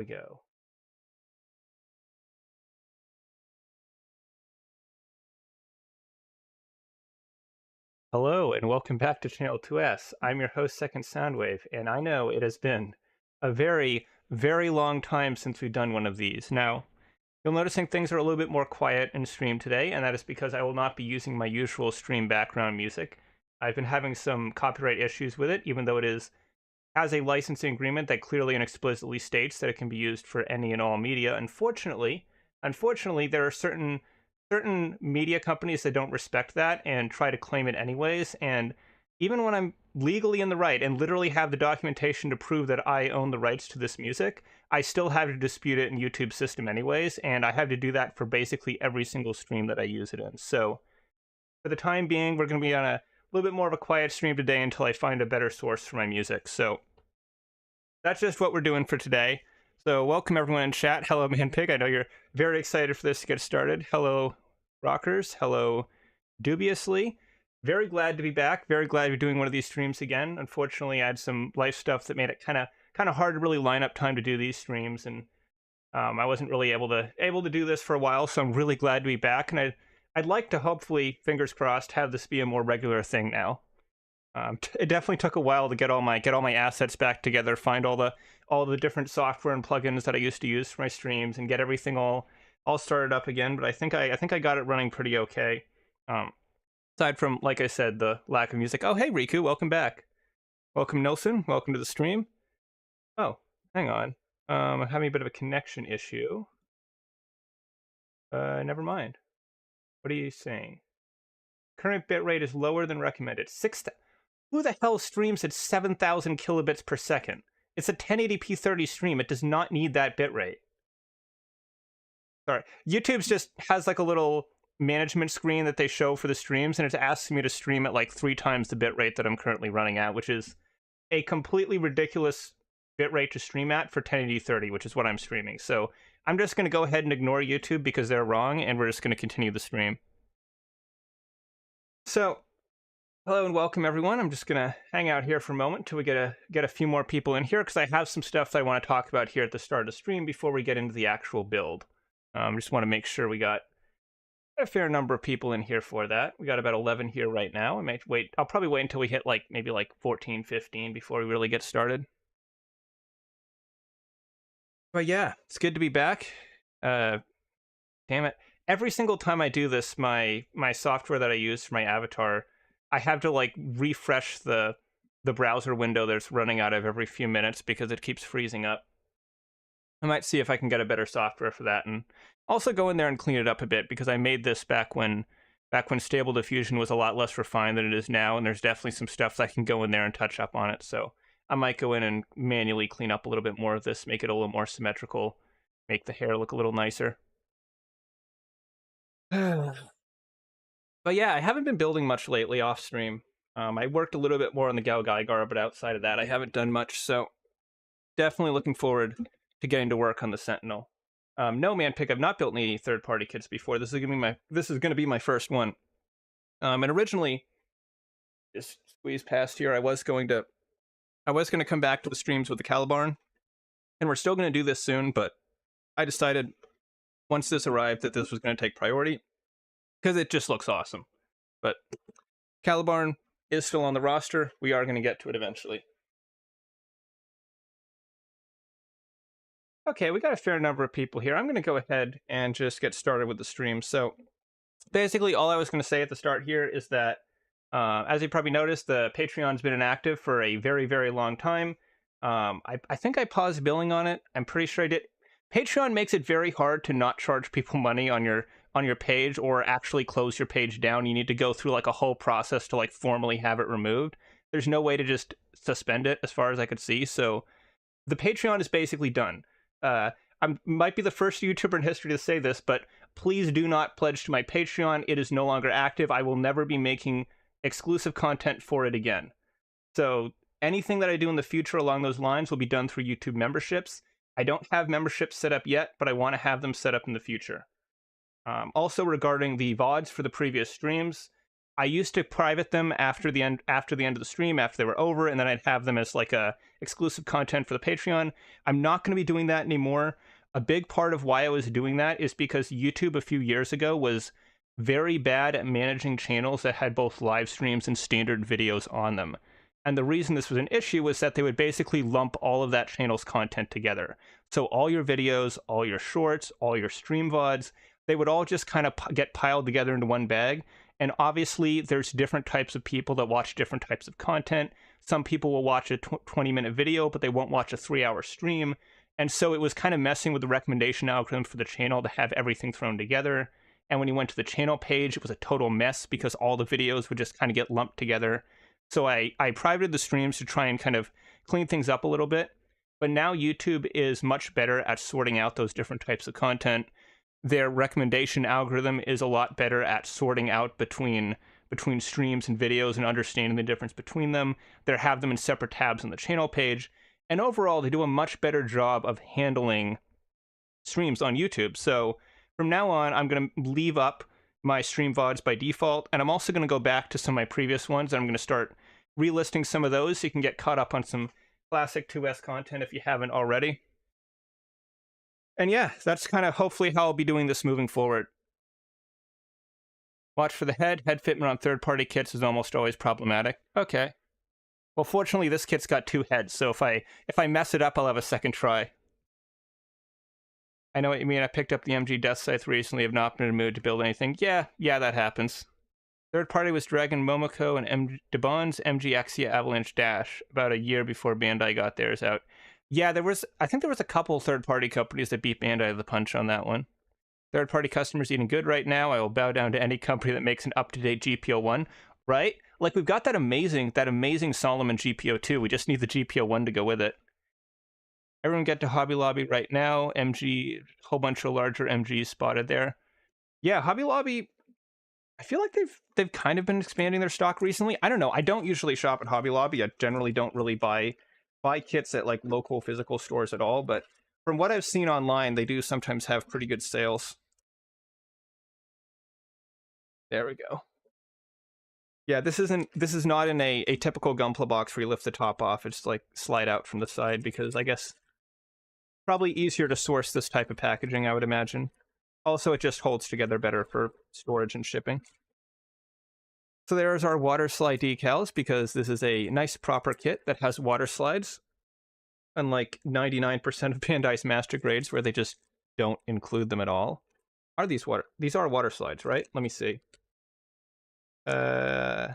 We go. Hello and welcome back to Channel 2S. I'm your host, Second Soundwave, and I know it has been a very, very long time since we've done one of these. Now, you'll noticing things are a little bit more quiet in stream today, and that is because I will not be using my usual stream background music. I've been having some copyright issues with it, even though it has a licensing agreement that clearly and explicitly states that it can be used for any and all media. Unfortunately, there are certain media companies that don't respect that and try to claim it anyways. And even when I'm legally in the right and literally have the documentation to prove that I own the rights to this music, I still have to dispute it in YouTube's system anyways, and I have to do that for basically every single stream that I use it in. So for the time being, we're going to be on a little bit more of a quiet stream today until I find a better source for my music. So that's just what we're doing for today. So welcome everyone in chat. Hello, Manpig. I know you're very excited for this to get started. Hello, Rockers. Hello, Dubiously. Very glad to be back. Very glad to be doing one of these streams again. Unfortunately, I had some life stuff that made it kind of hard to really line up time to do these streams, and I wasn't really able to do this for a while. So I'm really glad to be back, and I'd like to hopefully, fingers crossed, have this be a more regular thing now. It definitely took a while to get all my assets back together, find all the different software and plugins that I used to use for my streams, and get everything all started up again. But I think I got it running pretty okay. Aside from, like I said, the lack of music. Oh, hey Riku, welcome back. Welcome Nilsson, welcome to the stream. Oh, hang on. I'm having a bit of a connection issue. Never mind. What are you saying? Current bitrate is lower than recommended. Who the hell streams at 7,000 kilobits per second? It's a 1080p 30 stream. It does not need that bitrate. Sorry. YouTube's just has like a little management screen that they show for the streams, and it's asking me to stream at like 3 times the bitrate that I'm currently running at, which is a completely ridiculous bitrate to stream at for 1080 30, which is what I'm streaming. So I'm just going to go ahead and ignore YouTube because they're wrong, and we're just going to continue the stream. So, hello and welcome everyone. I'm just gonna hang out here for a moment until we get a few more people in here, because I have some stuff that I want to talk about here at the start of the stream before we get into the actual build. Just want to make sure we got a fair number of people in here for that. We got about 11 here right now. I'll probably wait until we hit maybe 14, 15 before we really get started. But yeah, it's good to be back. Damn it. Every single time I do this, my software that I use for my avatar, I have to refresh the browser window that's running out of every few minutes because it keeps freezing up. I might see if I can get a better software for that, and also go in there and clean it up a bit, because I made this back when Stable Diffusion was a lot less refined than it is now, and there's definitely some stuff that I can go in there and touch up on it. So I might go in and manually clean up a little bit more of this, make it a little more symmetrical, make the hair look a little nicer. But yeah, I haven't been building much lately off stream. I worked a little bit more on the Gal Gaigar, but outside of that, I haven't done much. So definitely looking forward to getting to work on the Sentinel. No, Manpig, I've not built any third-party kits before. This is gonna be my first one. And originally, just squeeze past here, I was going to come back to the streams with the Calibarn, and we're still going to do this soon. But I decided once this arrived that this was going to take priority, because it just looks awesome. But Calibarn is still on the roster. We are going to get to it eventually. Okay, we got a fair number of people here. I'm going to go ahead and just get started with the stream. So basically, all I was going to say at the start here is that, as you probably noticed, the Patreon's been inactive for a very, very long time. I think I paused billing on it. I'm pretty sure I did. Patreon makes it very hard to not charge people money on your page, or actually close your page down. You need to go through a whole process to formally have it removed. There's no way to just suspend it, as far as I could see. So the Patreon is basically done. I might be the first YouTuber in history to say this, but please do not pledge to my Patreon. It is no longer active. I will never be making exclusive content for it again. So anything that I do in the future along those lines will be done through YouTube memberships. I don't have memberships set up yet, but I want to have them set up in the future. Also, regarding the VODs for the previous streams, I used to private them after the end of the stream, after they were over, and then I'd have them as like a exclusive content for the Patreon. I'm not going to be doing that anymore. A big part of why I was doing that is because YouTube a few years ago was very bad at managing channels that had both live streams and standard videos on them. And the reason this was an issue was that they would basically lump all of that channel's content together. So all your videos, all your shorts, all your stream VODs, they would all just kind of get piled together into one bag. And obviously, there's different types of people that watch different types of content. Some people will watch a 20-minute video, but they won't watch a 3-hour stream. And so it was kind of messing with the recommendation algorithm for the channel to have everything thrown together. And when you went to the channel page, it was a total mess because all the videos would just kind of get lumped together. So I privated the streams to try and kind of clean things up a little bit. But now YouTube is much better at sorting out those different types of content. Their recommendation algorithm is a lot better at sorting out between streams and videos and understanding the difference between them. They have them in separate tabs on the channel page. And overall, they do a much better job of handling streams on YouTube. So from now on, I'm going to leave up my stream VODs by default, and I'm also going to go back to some of my previous ones, and I'm going to start relisting some of those so you can get caught up on some classic 2S content if you haven't already. And yeah, that's kind of hopefully how I'll be doing this moving forward. Watch for the head. Head fitment on third-party kits is almost always problematic. Okay. Well, fortunately, this kit's got 2 heads, so if I mess it up, I'll have a second try. I know what you mean. I picked up the MG Death Scythe recently. Have not been in a mood to build anything. Yeah, that happens. Third party was Dragon Momoko and Debon's MG Exia Avalanche Dash about a year before Bandai got theirs out. Yeah, I think there was a couple third-party companies that beat Bandai to the punch on that one. Third-party customers eating good right now. I will bow down to any company that makes an up-to-date GPO1, right? Like, we've got that amazing Solomon GPO2. We just need the GPO1 to go with it. Everyone get to Hobby Lobby right now. MG, whole bunch of larger MGs spotted there. Yeah, Hobby Lobby, I feel like they've kind of been expanding their stock recently. I don't know. I don't usually shop at Hobby Lobby. I generally don't really buy kits at like local physical stores at all, but from what I've seen online, they do sometimes have pretty good sales. There we go. Yeah, this is not in a typical Gunpla box where you lift the top off. It's like slide out from the side because I guess probably easier to source this type of packaging, I would imagine. Also, it just holds together better for storage and shipping. So there's our water slide decals, because this is a nice proper kit that has water slides, unlike 99% of Bandai's master grades where they just don't include them at all. These are water slides, right? Let me see. I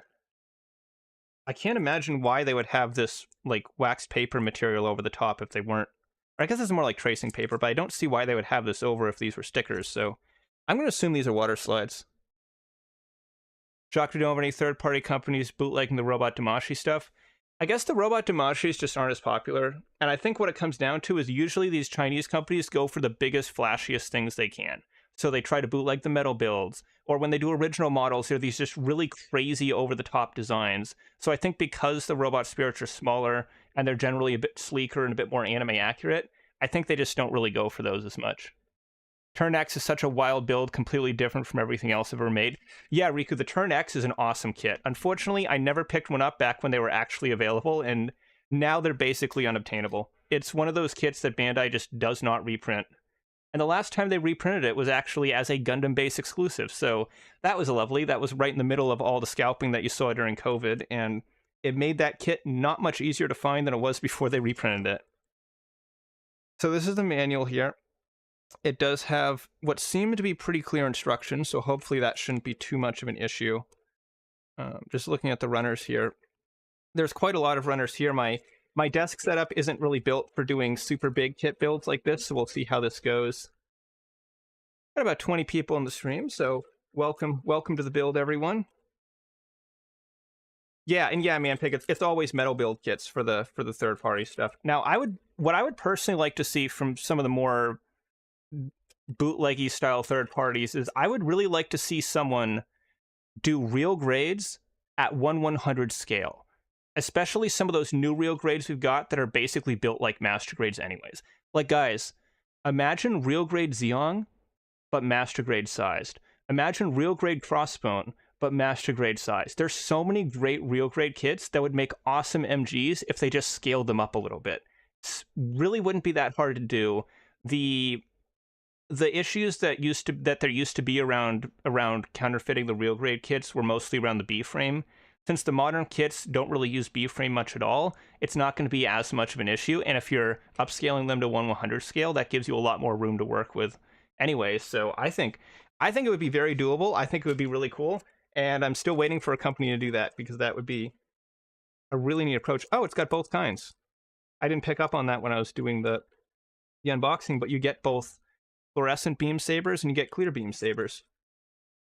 can't imagine why they would have this like wax paper material over the top if they weren't. Or I guess it's more like tracing paper, but I don't see why they would have this over if these were stickers. So I'm going to assume these are water slides. Shocked we don't have any third-party companies bootlegging the Robot Damashi stuff. I guess the Robot Damashis just aren't as popular, and I think what it comes down to is usually these Chinese companies go for the biggest, flashiest things they can. So they try to bootleg the metal builds, or when they do original models, they're these just really crazy over-the-top designs. So I think because the robot spirits are smaller, and they're generally a bit sleeker and a bit more anime accurate, I think they just don't really go for those as much. Turn X is such a wild build, completely different from everything else I've ever made. Yeah, Riku, the Turn X is an awesome kit. Unfortunately, I never picked one up back when they were actually available, and now they're basically unobtainable. It's one of those kits that Bandai just does not reprint. And the last time they reprinted it was actually as a Gundam base exclusive, so that was lovely. That was right in the middle of all the scalping that you saw during COVID, and it made that kit not much easier to find than it was before they reprinted it. So this is the manual here. It does have what seem to be pretty clear instructions, so hopefully that shouldn't be too much of an issue. Just looking at the runners here. There's quite a lot of runners here. My desk setup isn't really built for doing super big kit builds like this, so we'll see how this goes. Got about 20 people in the stream, so welcome to the build, everyone. Yeah, and yeah, man, it's always metal build kits for the third-party stuff. Now, what I would personally like to see from some of the more bootleggy style third parties is I would really like to see someone do real grades at 1/100 scale, especially some of those new real grades we've got that are basically built like master grades anyways. Like, guys, imagine real grade Zeong but master grade sized. Imagine real grade Crossbone but master grade size. There's so many great real grade kits that would make awesome MGs if they just scaled them up a little bit. Really wouldn't be that hard to do. The issues that there used to be around counterfeiting the real grade kits were mostly around the B frame. Since the modern kits don't really use B frame much at all, it's not going to be as much of an issue. And if you're upscaling them to 1/100 scale, that gives you a lot more room to work with anyway. So I think it would be very doable. I think it would be really cool. And I'm still waiting for a company to do that, because that would be a really neat approach. Oh, it's got both kinds. I didn't pick up on that when I was doing the unboxing, but you get both fluorescent beam sabers and you get clear beam sabers.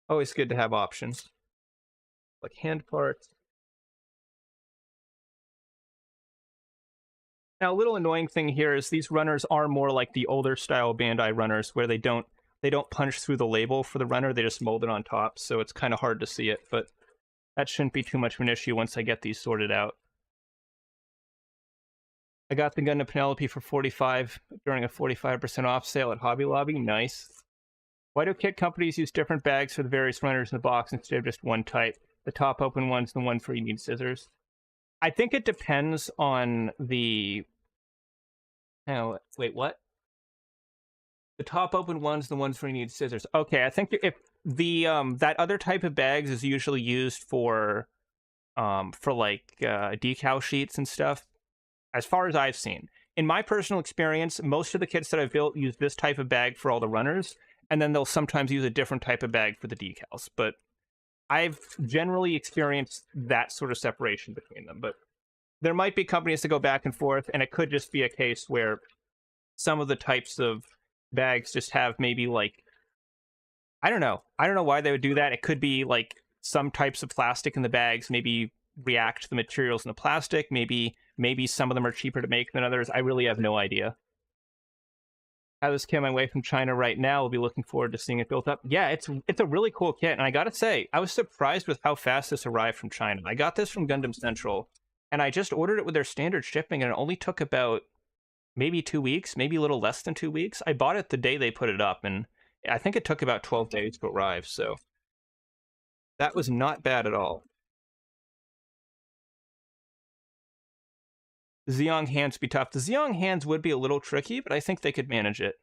Always good to have options. Like hand parts. Now, a little annoying thing here is these runners are more like the older style Bandai runners, where they don't punch through the label for the runner, they just mold it on top, so it's kind of hard to see it, but that shouldn't be too much of an issue once I get these sorted out. I got the Gundam Penelope for $45 during a 45% off sale at Hobby Lobby. Nice. Why do kit companies use different bags for the various runners in the box instead of just one type? The top open one's the one for you need scissors. I think it depends on the... Oh, wait, what? The top open one's the ones where you need scissors. Okay, I think if the that other type of bags is usually used for like decal sheets and stuff, as far as I've seen. In my personal experience, most of the kits that I've built use this type of bag for all the runners, and then they'll sometimes use a different type of bag for the decals. But I've generally experienced that sort of separation between them. But there might be companies that go back and forth, and it could just be a case where some of the types of bags just have maybe like, I don't know why they would do that. It could be like some types of plastic in the bags maybe react to the materials in the plastic. Maybe some of them are cheaper to make than others. I really have no idea. Have this kit my way from China right now. We'll be looking forward to seeing it built up. Yeah, it's a really cool kit, and I gotta say, I was surprised with how fast this arrived from China. I got this from Gundam Central, and I just ordered it with their standard shipping, and it only took about maybe 2 weeks, maybe a little less than 2 weeks. I bought it the day they put it up, and I think it took about 12 days to arrive, so that was not bad at all. Zeong hands be tough. The Zeong hands would be a little tricky, but I think they could manage it.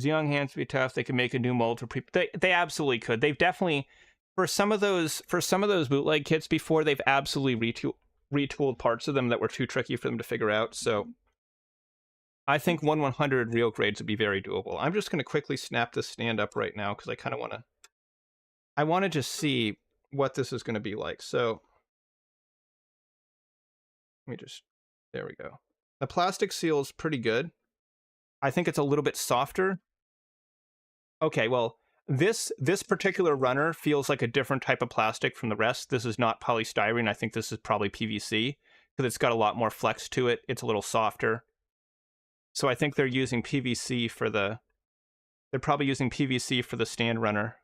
Zeong hands be tough. They could make a new mold for they absolutely could. They've definitely, for some of those bootleg kits before, they've absolutely retooled parts of them that were too tricky for them to figure out. So I think 1/100 real grades would be very doable. I'm just going to quickly snap this stand up right now because I kind of want to just see what this is going to be like. So let me just, there we go. The plastic seal is pretty good. I think it's a little bit softer. Okay, well, this particular runner feels like a different type of plastic from the rest. This is not polystyrene. I think this is probably PVC because it's got a lot more flex to it. It's a little softer. So I think they're using PVC for they're probably using PVC for the stand runner.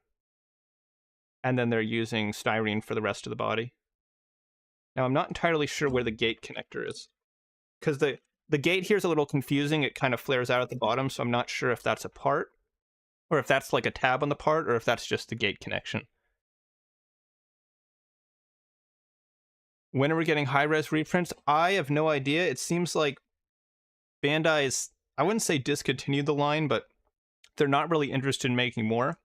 And then they're using styrene for the rest of the body. Now, I'm not entirely sure where the gate connector is, because the gate here is a little confusing. It kind of flares out at the bottom, so I'm not sure if that's a part, or if that's like a tab on the part, or if that's just the gate connection. When are we getting high-res reprints? I have no idea. It seems like Bandai's, I wouldn't say discontinued the line, but they're not really interested in making more.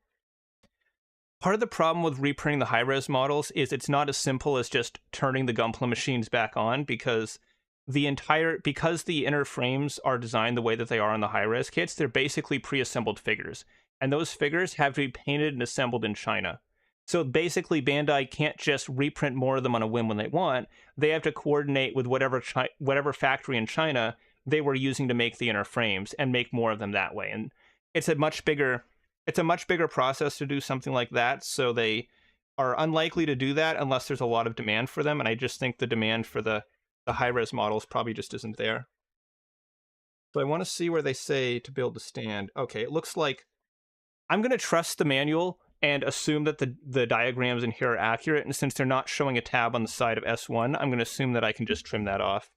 Part of the problem with reprinting the high-res models is it's not as simple as just turning the Gunpla machines back on, because the inner frames are designed the way that they are on the high-res kits, they're basically pre-assembled figures. And those figures have to be painted and assembled in China. So basically, Bandai can't just reprint more of them on a whim when they want. They have to coordinate with whatever factory in China they were using to make the inner frames and make more of them that way. And it's a much bigger process to do something like that, so they are unlikely to do that unless there's a lot of demand for them, and I just think the demand for the high-res models probably just isn't there. So I want to see where they say to build the stand. Okay, it looks like I'm going to trust the manual and assume that the diagrams in here are accurate, and since they're not showing a tab on the side of S1, I'm going to assume that I can just trim that off.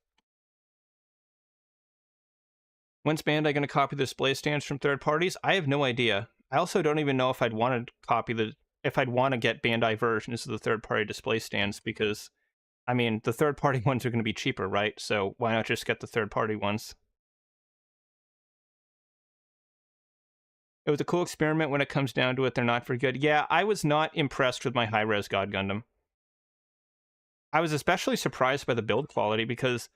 When's Bandai going to copy the display stands from third parties? I have no idea. I also don't even know if I'd want to if I'd want to get Bandai versions of the third-party display stands, because, I mean, the third-party ones are going to be cheaper, right? So why not just get the third-party ones? It was a cool experiment. When it comes down to it, they're not very good. Yeah, I was not impressed with my high-res God Gundam. I was especially surprised by the build quality, because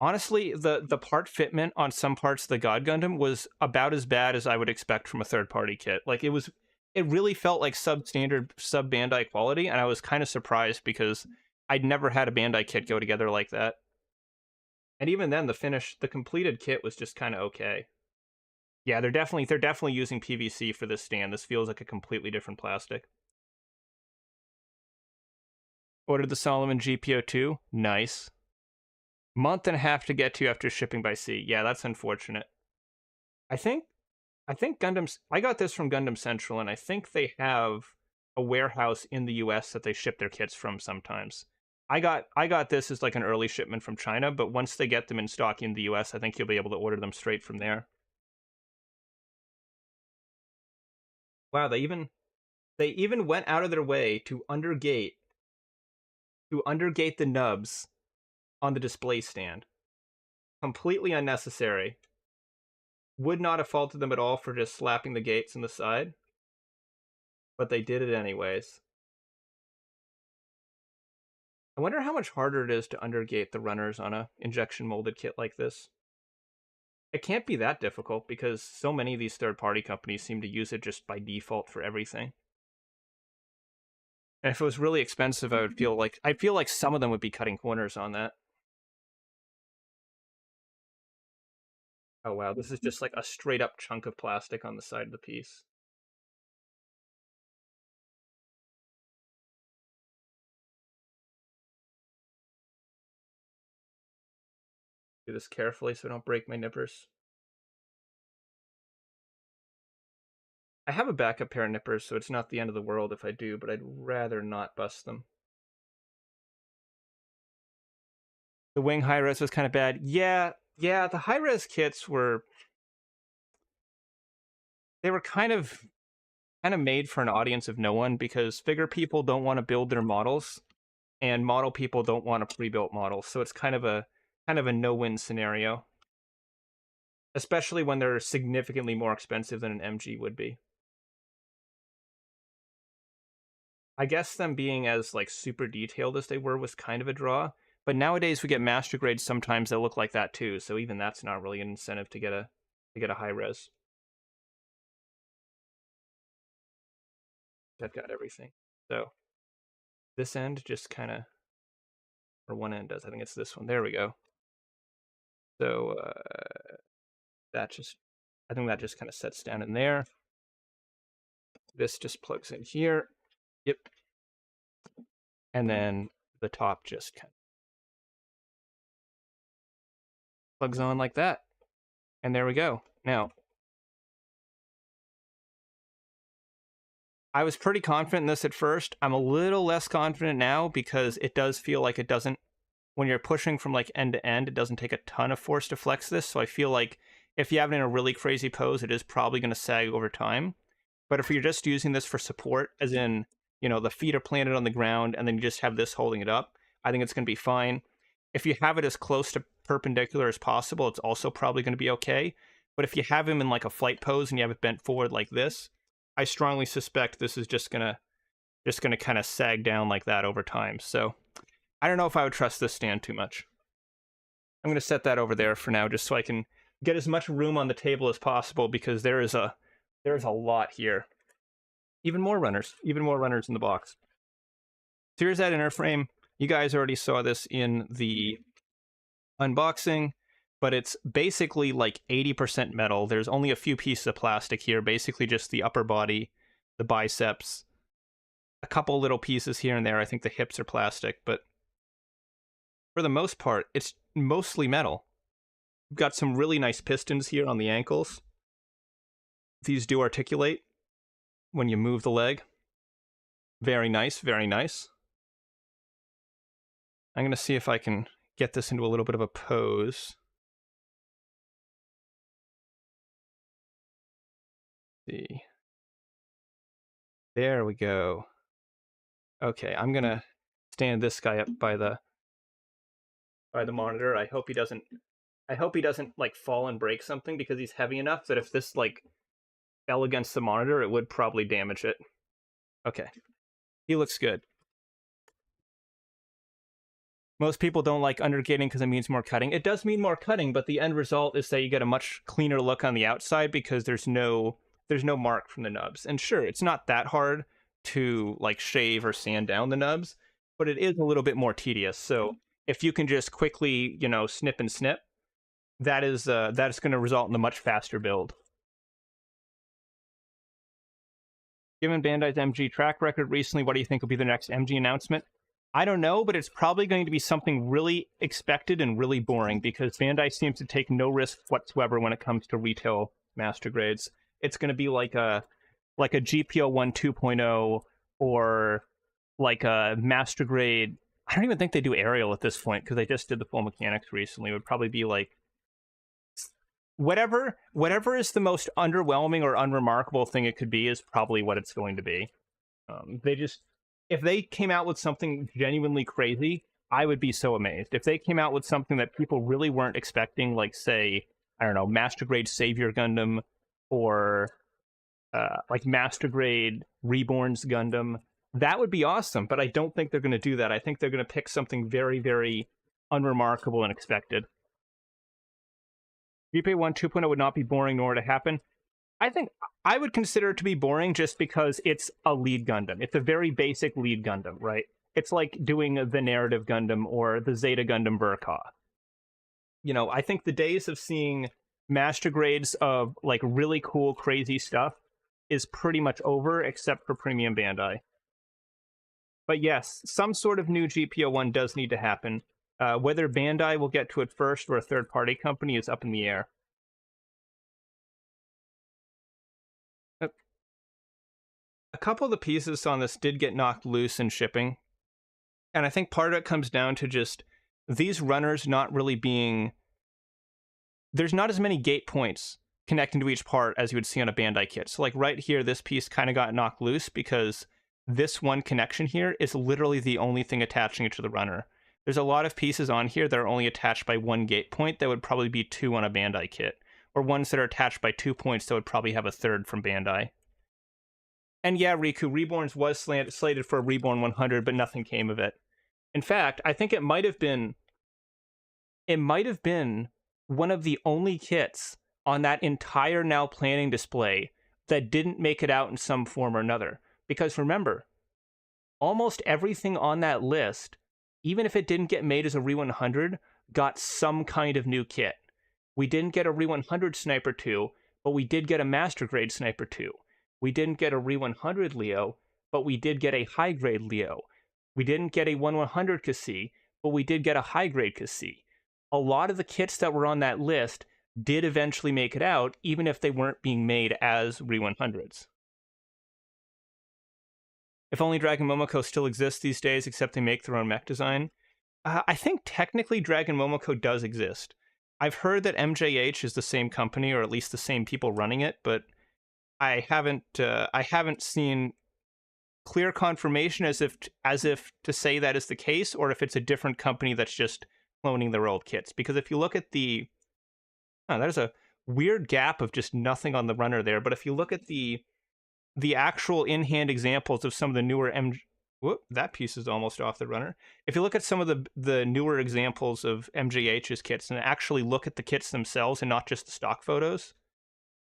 honestly, the part fitment on some parts of the God Gundam was about as bad as I would expect from a third-party kit. Like, it really felt like substandard, sub-Bandai quality, and I was kind of surprised because I'd never had a Bandai kit go together like that. And even then, the completed kit was just kind of okay. Yeah, they're definitely using PVC for this stand. This feels like a completely different plastic. Ordered the Solomon GPO2. Nice. Month and a half to get to after shipping by sea. Yeah, that's unfortunate. I think Gundam's... I got this from Gundam Central, and I think they have a warehouse in the US that they ship their kits from sometimes. I got this as like an early shipment from China, but once they get them in stock in the US, I think you'll be able to order them straight from there. Wow, they even went out of their way to undergate the nubs on the display stand. Completely unnecessary. Would not have faulted them at all for just slapping the gates in the side, but they did it anyways. I wonder how much harder it is to undergate the runners on a injection molded kit like this. It can't be that difficult, because so many of these third-party companies seem to use it just by default for everything. And if it was really expensive, I'd feel like some of them would be cutting corners on that. Oh wow, this is just like a straight up chunk of plastic on the side of the piece. Do this carefully so I don't break my nippers. I have a backup pair of nippers, so it's not the end of the world if I do, but I'd rather not bust them. The wing high-res was kind of bad. Yeah, the high-res kits were... They were kind of made for an audience of no one, because figure people don't want to build their models, and model people don't want a pre-built model, so it's kind of a no-win scenario. Especially when they're significantly more expensive than an MG would be. I guess them being as like super detailed as they were was kind of a draw, but nowadays we get master grades sometimes that look like that too, so even that's not really an incentive to get a high res. I've got everything. So this end just kind of, or one end does, I think it's this one. There we go. So that just, I think that just kind of sets down in there. This just plugs in here. Yep. And then the top just kind of plugs on like that. And there we go. Now, I was pretty confident in this at first. I'm a little less confident now, because it does feel like it doesn't, when you're pushing from like end to end, it doesn't take a ton of force to flex this. So I feel like if you have it in a really crazy pose, it is probably going to sag over time. But if you're just using this for support, as in, you know, the feet are planted on the ground and then you just have this holding it up, I think it's going to be fine. If you have it as close to perpendicular as possible, it's also probably going to be okay. But if you have him in like a flight pose and you have it bent forward like this, I strongly suspect this is just gonna kind of sag down like that over time. So I don't know if I would trust this stand too much. I'm gonna set that over there for now, just so I can get as much room on the table as possible, because there is a lot here. Even more runners in the box. So here's that inner frame. You guys already saw this in the unboxing, but it's basically like 80% metal. There's only a few pieces of plastic here, basically just the upper body, the biceps, a couple little pieces here and there. I think the hips are plastic, but for the most part, it's mostly metal. We've got some really nice pistons here on the ankles. These do articulate when you move the leg. Very nice, very nice. I'm going to see if I can get this into a little bit of a pose. see. There we go. Okay, I'm gonna stand this guy up by the monitor. I hope he doesn't like fall and break something, because he's heavy enough that if this like fell against the monitor, it would probably damage it. Okay. He looks good. Most people don't like undergating because it means more cutting. It does mean more cutting, but the end result is that you get a much cleaner look on the outside because there's no mark from the nubs. And sure, it's not that hard to like shave or sand down the nubs, but it is a little bit more tedious. So if you can just quickly, snip and snip, that is going to result in a much faster build. Given Bandai's MG track record recently, what do you think will be the next MG announcement? I don't know, but it's probably going to be something really expected and really boring, because Bandai seems to take no risk whatsoever when it comes to retail master grades. It's going to be like a GPO 1 2.0 or like a master grade. I don't even think they do aerial at this point, because they just did the full mechanics recently. It would probably be like whatever is the most underwhelming or unremarkable thing it could be is probably what it's going to be. If they came out with something genuinely crazy, I would be so amazed. If they came out with something that people really weren't expecting, like, say, I don't know, Master Grade Savior Gundam, or like Master Grade Reborn's Gundam, that would be awesome, but I don't think they're going to do that. I think they're going to pick something very, very unremarkable and expected. GPA 1 2.0 would not be boring nor to happen. I think I would consider it to be boring just because it's a lead Gundam. It's a very basic lead Gundam, right? It's like doing the narrative Gundam or the Zeta Gundam Burka. I think the days of seeing master grades of like really cool, crazy stuff is pretty much over, except for Premium Bandai. But yes, some sort of new GPO 1 does need to happen. Whether Bandai will get to it first or a third-party company is up in the air. A couple of the pieces on this did get knocked loose in shipping, and I think part of it comes down to just these runners not really being... There's not as many gate points connecting to each part as you would see on a Bandai kit. So like right here, this piece kind of got knocked loose because this one connection here is literally the only thing attaching it to the runner. There's a lot of pieces on here that are only attached by one gate point that would probably be two on a Bandai kit, or ones that are attached by 2 points that would probably have a third from Bandai. And yeah, Riku, Reborns was slated for a Reborn 100, but nothing came of it. In fact, I think it might have been one of the only kits on that entire now planning display that didn't make it out in some form or another. Because remember, almost everything on that list, even if it didn't get made as a Re 100, got some kind of new kit. We didn't get a Re 100 Sniper 2, but we did get a Master Grade Sniper 2. We didn't get a Re 100 Leo, but we did get a high grade Leo. We didn't get a 1/100 Cassie, but we did get a high grade Cassie. A lot of the kits that were on that list did eventually make it out, even if they weren't being made as Re 100s. If only Dragon Momoko still exists these days, except they make their own mech design. I think technically Dragon Momoko does exist. I've heard that MJH is the same company, or at least the same people running it, but I haven't seen clear confirmation as if to say that is the case, or if it's a different company that's just cloning their old kits. Because if you look at there's a weird gap of just nothing on the runner there. But if you look at the actual in-hand examples of some of the newer whoop, that piece is almost off the runner. If you look at some of the newer examples of MJH's kits and actually look at the kits themselves and not just the stock photos,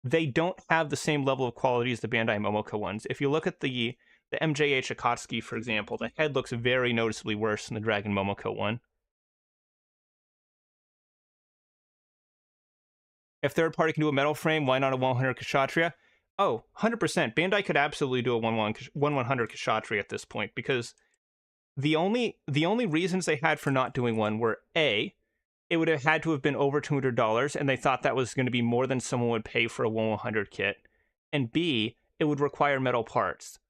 they don't have the same level of quality as the Bandai Momoko ones. If you look at the MJH Akatsuki, for example, the head looks very noticeably worse than the Dragon Momoko one. If third party can do a metal frame, why not a 100 Kshatriya? Oh, 100%. Bandai could absolutely do a 1/100 Kshatriya at this point, because the only reasons they had for not doing one were A, it would have had to have been over $200, and they thought that was going to be more than someone would pay for a 1/100 kit, and B, it would require metal parts.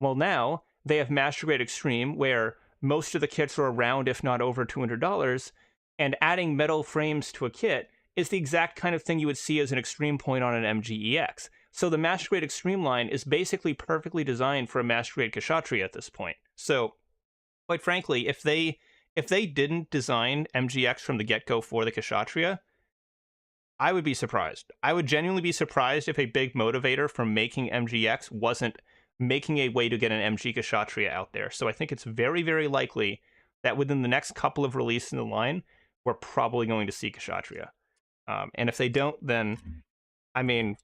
Well, now they have Master Grade Extreme, where most of the kits are around, if not over $200, and adding metal frames to a kit is the exact kind of thing you would see as an extreme point on an MGEX. So the Master Grade Extreme line is basically perfectly designed for a Master Grade Kshatriya at this point. So, quite frankly, if they didn't design MGX from the get-go for the Kshatriya, I would be surprised. I would genuinely be surprised if a big motivator from making MGX wasn't making a way to get an MG Kshatriya out there. So I think it's very, very likely that within the next couple of releases in the line, we're probably going to see Kshatriya. And if they don't, then, I mean,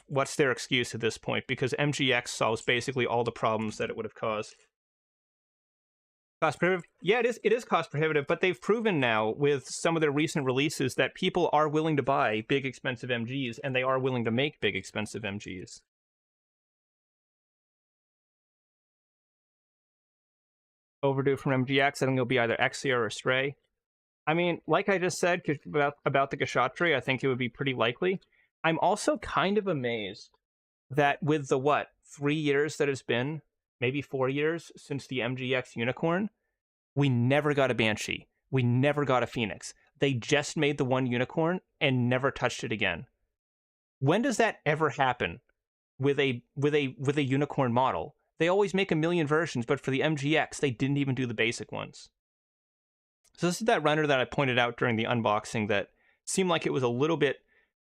what's their excuse at this point? Because MGX solves basically all the problems that it would have caused. Cost prohibitive? Yeah, it is cost prohibitive, but they've proven now with some of their recent releases that people are willing to buy big, expensive MGs, and they are willing to make big, expensive MGs. Overdue from MGX, I think it'll be either Exia or Stray. I mean, like I just said about the Kshatriya, I think it would be pretty likely. I'm also kind of amazed that with the, 3 years that it's been, maybe 4 years since the MGX Unicorn, we never got a Banshee. We never got a Phoenix. They just made the one Unicorn and never touched it again. When does that ever happen with a Unicorn model? They always make a million versions, but for the MGX, they didn't even do the basic ones. So this is that runner that I pointed out during the unboxing that seemed like it was a little bit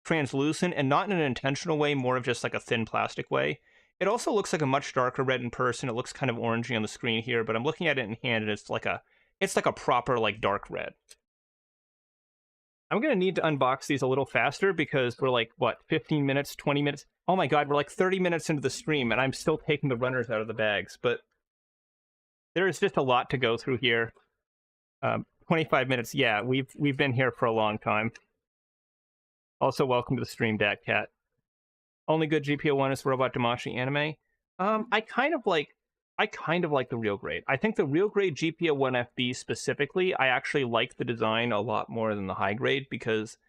translucent, and not in an intentional way, more of just like a thin plastic way. It also looks like a much darker red in person. It looks kind of orangey on the screen here, but I'm looking at it in hand, and it's like a proper like dark red. I'm gonna need to unbox these a little faster because we're like, 15 minutes, 20 minutes? Oh my god, we're like 30 minutes into the stream, and I'm still taking the runners out of the bags, but there is just a lot to go through here. 25 minutes, yeah, we've been here for a long time. Also, welcome to the stream, DatCat. Only good GPO1 is Robot Damashi anime. I kind of like the real grade. I think the real grade GPO1 FB specifically, I actually like the design a lot more than the high grade because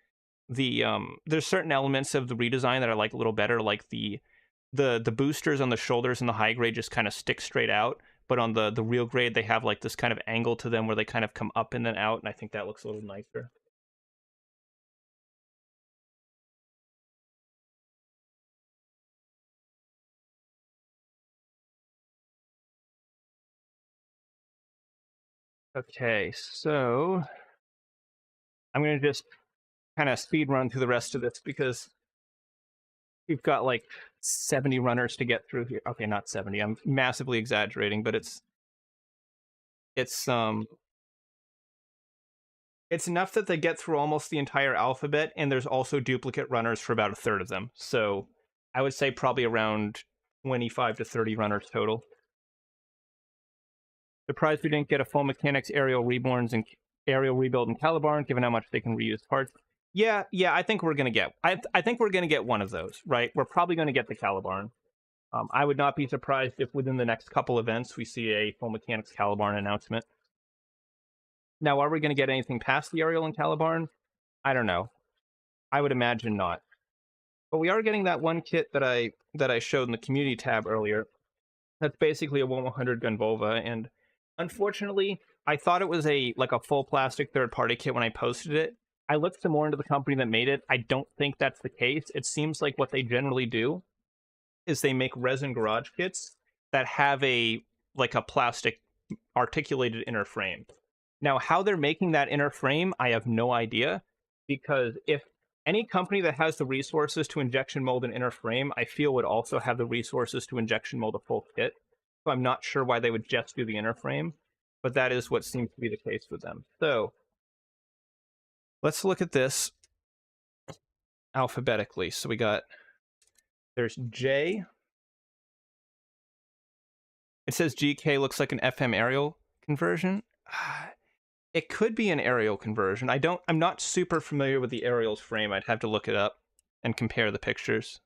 there's certain elements of the redesign that I like a little better, like the boosters on the shoulders in the high grade just kind of stick straight out, but on the real grade they have like this kind of angle to them where they kind of come up and then out, and I think that looks a little nicer. Okay, so I'm going to just kind of speed run through the rest of this because we've got like 70 runners to get through here. Okay, not 70. I'm massively exaggerating, but it's enough that they get through almost the entire alphabet, and there's also duplicate runners for about a third of them. So I would say probably around 25 to 30 runners total. Surprised we didn't get a full mechanics aerial reborns and aerial rebuild in Calibarn, given how much they can reuse parts. Yeah, I think we're gonna get. I think we're gonna get one of those, right? We're probably gonna get the Calibarn. I would not be surprised if within the next couple events we see a full mechanics Calibarn announcement. Now, are we gonna get anything past the aerial and Calibarn? I don't know. I would imagine not. But we are getting that one kit that I showed in the community tab earlier. That's basically a 1/100 gun Volva, and unfortunately, I thought it was a full plastic third-party kit when I posted it. I looked some more into the company that made it. I don't think that's the case. It seems like what they generally do is they make resin garage kits that have a plastic articulated inner frame. Now, how they're making that inner frame, I have no idea, because if any company that has the resources to injection mold an inner frame, I feel would also have the resources to injection mold a full kit. So I'm not sure why they would just do the inner frame, but that is what seems to be the case with them. So let's look at this alphabetically. So there's J. It says GK looks like an FM aerial conversion. It could be an aerial conversion. I'm not super familiar with the aerial's frame. I'd have to look it up and compare the pictures.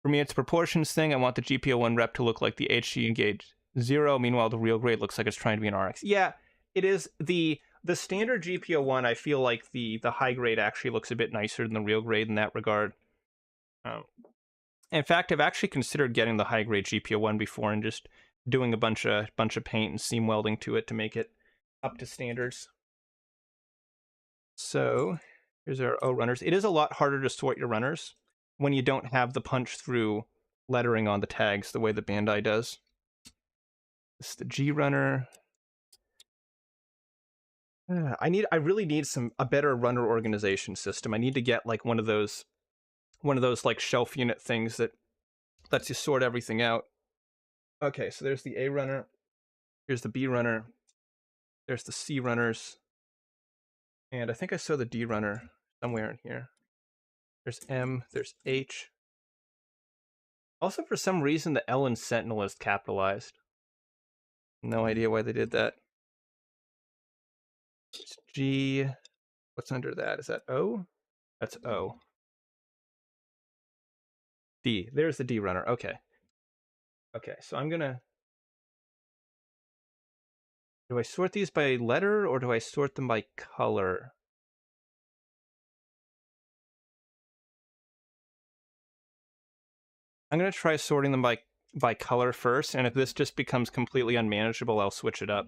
For me, it's a proportions thing. I want the GPO1 rep to look like the HG Engage 0. Meanwhile, the real grade looks like it's trying to be an RX. Yeah, it is. The standard GPO1, I feel like the high grade actually looks a bit nicer than the real grade in that regard. In fact, I've actually considered getting the high grade GPO1 before and just doing a bunch of paint and seam welding to it to make it up to standards. So here's our O runners. It is a lot harder to sort your runners when you don't have the punch-through lettering on the tags the way the Bandai does. This is the G runner. I really need a better runner organization system. I need to get like one of those like shelf unit things that lets you sort everything out. Okay, so there's the A runner. Here's the B runner. There's the C runners. And I think I saw the D runner somewhere in here. There's M, there's H. Also, for some reason, the L in Sentinel is capitalized. No idea why they did that. It's G. What's under that? Is that O? That's O. D. There's the D runner. Okay. Okay, so I'm gonna... Do I sort these by letter, or do I sort them by color? I'm gonna try sorting them by color first, and if this just becomes completely unmanageable, I'll switch it up.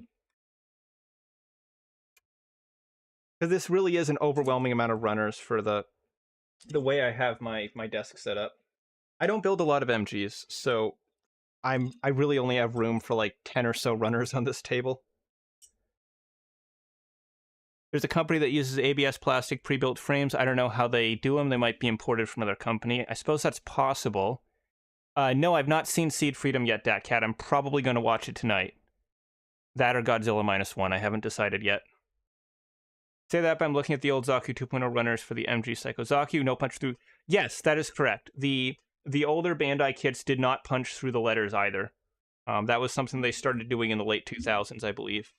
Because this really is an overwhelming amount of runners for the way I have my desk set up. I don't build a lot of MGs, so I really only have room for like 10 or so runners on this table. There's a company that uses ABS plastic pre-built frames. I don't know how they do them. They might be imported from another company. I suppose that's possible. No, I've not seen Seed Freedom yet, DatCat. I'm probably going to watch it tonight. That or Godzilla -1. I haven't decided yet. Say that, but I'm looking at the old Zaku 2.0 runners for the MG Psycho Zaku. No punch through. Yes, that is correct. The older Bandai kits did not punch through the letters either. That was something they started doing in the late 2000s, I believe.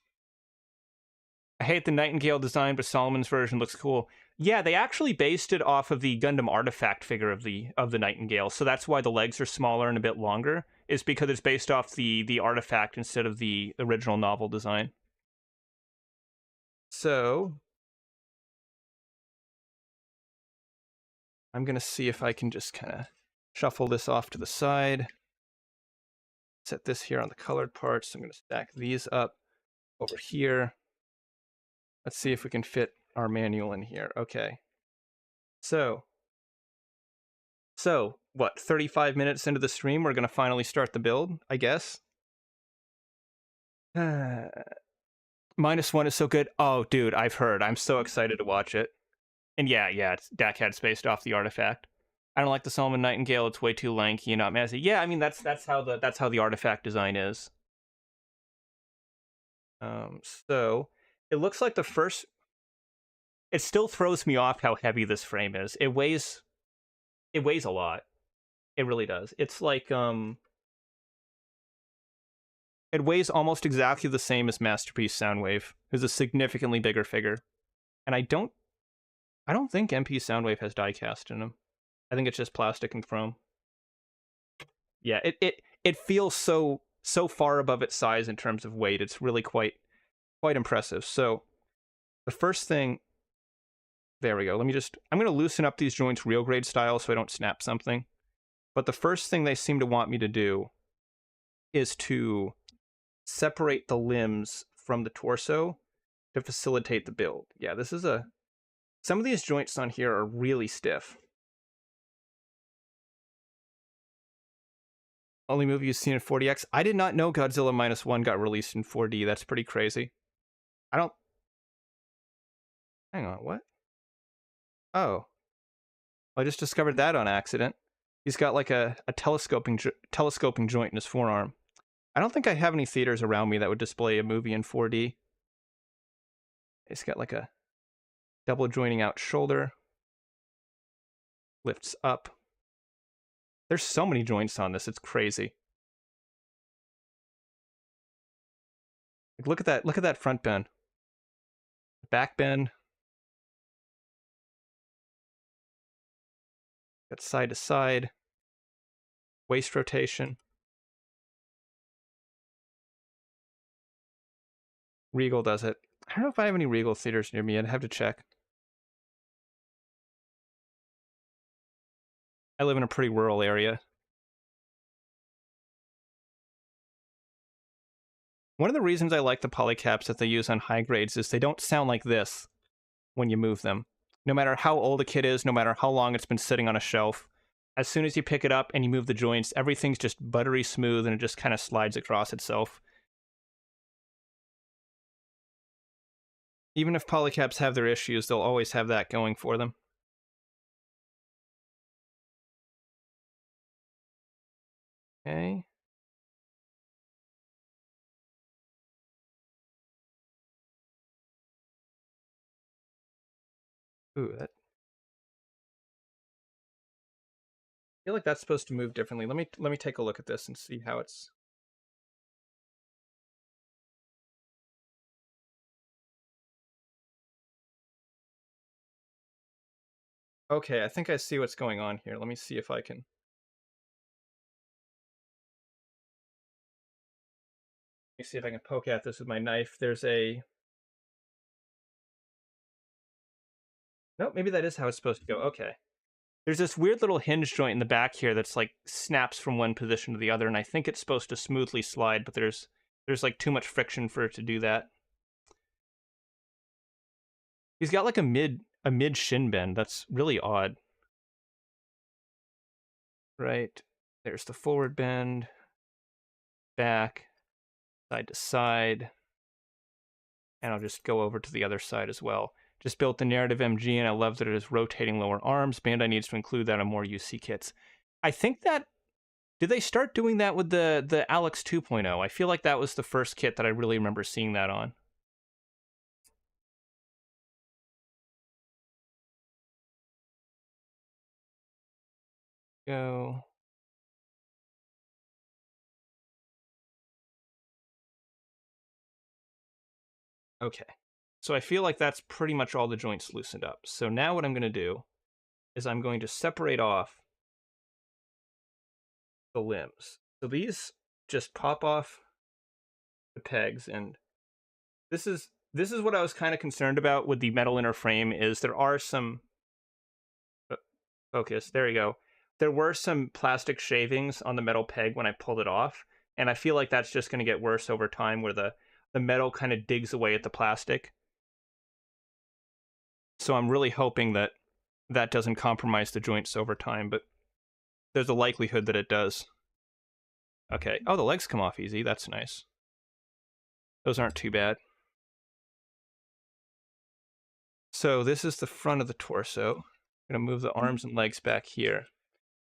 I hate the Nightingale design, but Solomon's version looks cool. Yeah, they actually based it off of the Gundam Artifact figure of the Nightingale, so that's why the legs are smaller and a bit longer, is because it's based off the Artifact instead of the original novel design. So I'm going to see if I can just kind of shuffle this off to the side. Set this here on the colored parts. I'm going to stack these up over here. Let's see if we can fit our manual in here. Okay. So what, 35 minutes into the stream, we're going to finally start the build, I guess? -1 is so good. Oh, dude, I've heard. I'm so excited to watch it. And yeah, it's DatCat's based off the Artifact. I don't like the Solomon Nightingale. It's way too lanky and not massive. Yeah, I mean that's how the Artifact design is. So it looks like the first. It still throws me off how heavy this frame is. It weighs a lot. It really does. It's like it weighs almost exactly the same as Masterpiece Soundwave, who's a significantly bigger figure. And I don't think MP Soundwave has die-cast in them. I think it's just plastic and chrome. Yeah, it feels so far above its size in terms of weight. It's really quite impressive. So the first thing, there we go. I'm going to loosen up these joints real grade style so I don't snap something. But the first thing they seem to want me to do is to separate the limbs from the torso to facilitate the build. Yeah, this is some of these joints on here are really stiff. Only movie you've seen in 4DX? I did not know Godzilla -1 got released in 4D. That's pretty crazy. Hang on, what? Oh. I just discovered that on accident. He's got like a telescoping joint in his forearm. I don't think I have any theaters around me that would display a movie in 4D. He's got like a double joining out shoulder. Lifts up. There's so many joints on this, it's crazy. Like, look at that front bend. Back bend. Got side to side. Waist rotation. Regal does it. I don't know if I have any Regal theaters near me. I'd have to check. I live in a pretty rural area. One of the reasons I like the polycaps that they use on high grades is they don't sound like this when you move them. No matter how old a kit is, no matter how long it's been sitting on a shelf, as soon as you pick it up and you move the joints, everything's just buttery smooth and it just kind of slides across itself. Even if polycaps have their issues, they'll always have that going for them. Okay. Ooh, that... I feel like that's supposed to move differently. Let me take a look at this and see how it's... Okay, I think I see what's going on here. Let me see if I can... Let me see if I can poke at this with my knife. There's a... Nope, maybe that is how it's supposed to go. Okay. There's this weird little hinge joint in the back here that's like snaps from one position to the other, and I think it's supposed to smoothly slide, but there's like too much friction for it to do that. He's got like a mid shin bend. That's really odd. Right. There's the forward bend, back, side to side. And I'll just go over to the other side as well. Just built the Narrative MG, and I love that it is rotating lower arms. Bandai needs to include that on more UC kits. I think that... Did they start doing that with the Alex 2.0? I feel like that was the first kit that I really remember seeing that on. Go. Okay. So I feel like that's pretty much all the joints loosened up. So now what I'm going to do is I'm going to separate off the limbs. So these just pop off the pegs, and this is what I was kind of concerned about with the metal inner frame. Is there are some... Focus, there you go. There were some plastic shavings on the metal peg when I pulled it off, and I feel like that's just going to get worse over time, where the metal kind of digs away at the plastic. So I'm really hoping that that doesn't compromise the joints over time, but there's a likelihood that it does. Okay. Oh, the legs come off easy. That's nice. Those aren't too bad. So this is the front of the torso. I'm going to move the arms and legs back here.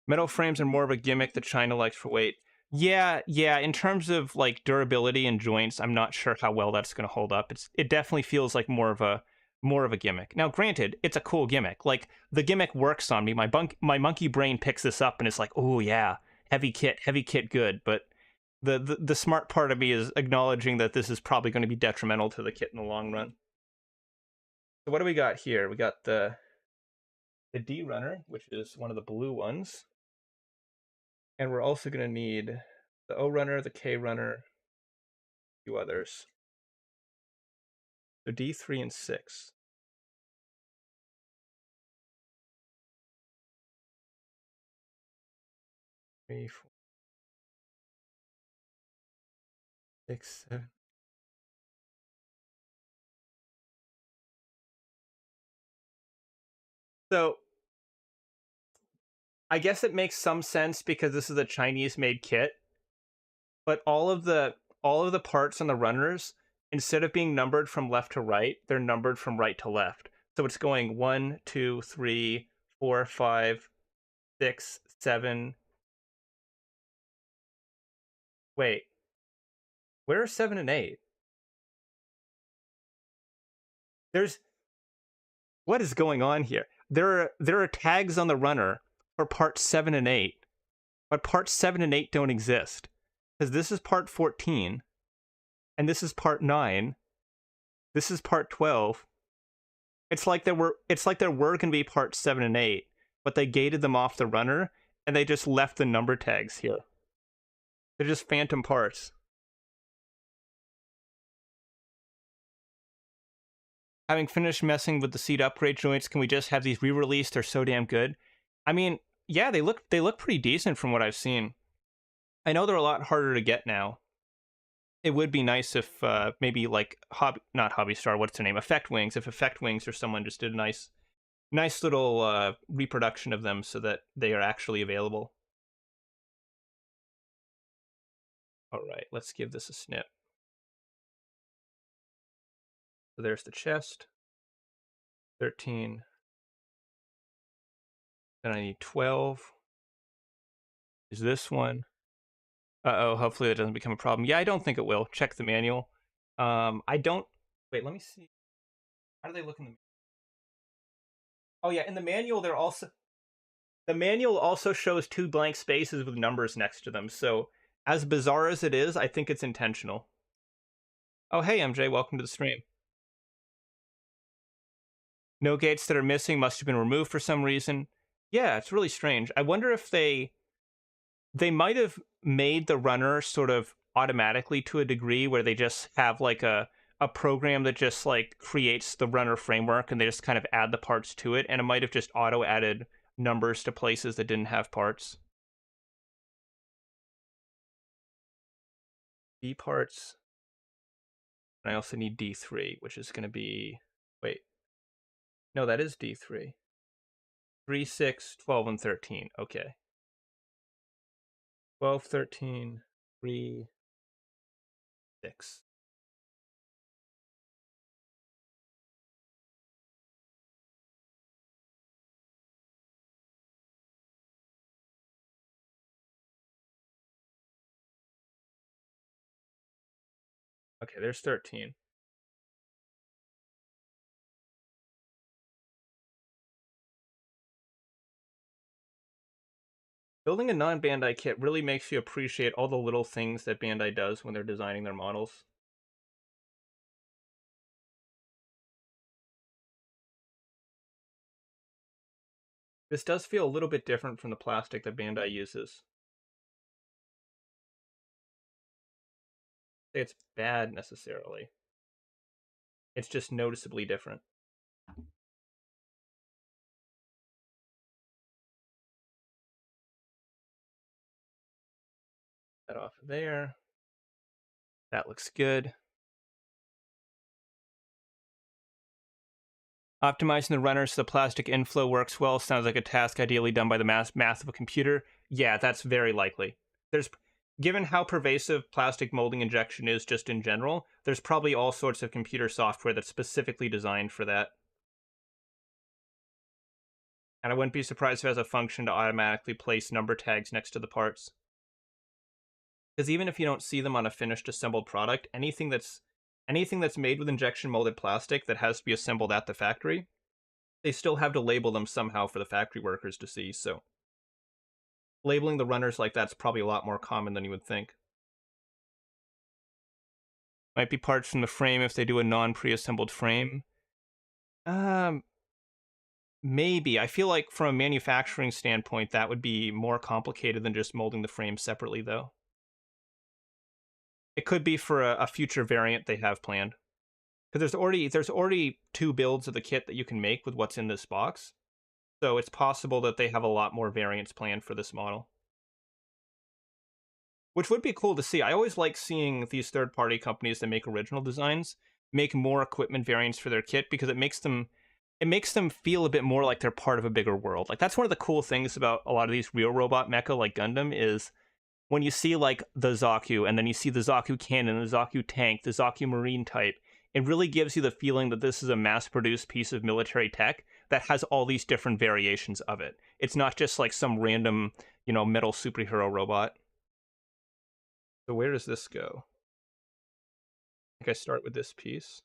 Metal frames are more of a gimmick that China likes for weight. Yeah, in terms of like durability and joints, I'm not sure how well that's going to hold up. It definitely feels like more of a gimmick. Now, granted, it's a cool gimmick. Like, the gimmick works on me. My monkey brain picks this up and it's like, oh yeah, heavy kit, good. But the smart part of me is acknowledging that this is probably going to be detrimental to the kit in the long run. So what do we got here? We got the D runner, which is one of the blue ones. And we're also going to need the O runner, the K runner, a few others. So D3 and 6. 3, 4, 6, 7. So I guess it makes some sense because this is a Chinese-made kit, but all of the parts on the runners, instead of being numbered from left to right, they're numbered from right to left. So it's going 1, 2, 3, 4, 5, 6, 7. Wait, where are 7 and 8? What is going on here? There are tags on the runner for parts 7 and 8, but parts 7 and 8 don't exist. Because this is part 14, and this is part 9, this is part 12. It's like there were going to be parts 7 and 8, but they gated them off the runner, and they just left the number tags here. They're just phantom parts. Having finished messing with the seat upgrade joints, can we just have these re-released? They're so damn good. I mean, yeah, they look pretty decent from what I've seen. I know they're a lot harder to get now. It would be nice if maybe like not Hobby Star, what's their name? Effect Wings. If Effect Wings or someone just did a nice Nice little reproduction of them so that they are actually available. All right, let's give this a snip. So there's the chest. 13. Then I need 12. Is this one? Uh-oh, hopefully that doesn't become a problem. Yeah, I don't think it will. Check the manual. I don't... Wait, let me see. How do they look in the... Oh yeah, in the manual they're also... The manual also shows 2 blank spaces with numbers next to them, so as bizarre as it is, I think it's intentional. Oh hey MJ, welcome to the stream. No gates that are missing must have been removed for some reason. Yeah, it's really strange. I wonder if they might have made the runner sort of automatically to a degree where they just have like a program that just like creates the runner framework and they just kind of add the parts to it, and it might have just auto added numbers to places that didn't have parts. B parts. And I also need D3, which is going to be... Wait. No, that is D3. 3, 6, 12, and 13. Okay. 12, 13, 3, 6. Okay, there's 13. Building a non-Bandai kit really makes you appreciate all the little things that Bandai does when they're designing their models. This does feel a little bit different from the plastic that Bandai uses. Say it's bad necessarily. It's just noticeably different. That off of there. That looks good. Optimizing the runner so the plastic inflow works well sounds like a task ideally done by the math of a computer. Yeah, that's very likely. Given how pervasive plastic molding injection is just in general, there's probably all sorts of computer software that's specifically designed for that. And I wouldn't be surprised if it has a function to automatically place number tags next to the parts. Because even if you don't see them on a finished assembled product, anything that's made with injection molded plastic that has to be assembled at the factory, they still have to label them somehow for the factory workers to see, so labeling the runners like that's probably a lot more common than you would think. Might be parts from the frame if they do a non-pre-assembled frame. Maybe. I feel like from a manufacturing standpoint, that would be more complicated than just molding the frame separately, though. It could be for a future variant they have planned. Because there's already 2 builds of the kit that you can make with what's in this box. So it's possible that they have a lot more variants planned for this model. Which would be cool to see. I always like seeing these third-party companies that make original designs make more equipment variants for their kit, because it makes them feel a bit more like they're part of a bigger world. Like, that's one of the cool things about a lot of these real robot mecha like Gundam is when you see like the Zaku, and then you see the Zaku cannon, the Zaku tank, the Zaku marine type, it really gives you the feeling that this is a mass-produced piece of military tech that has all these different variations of it. It's not just like some random, metal superhero robot. So where does this go? I think I start with this piece.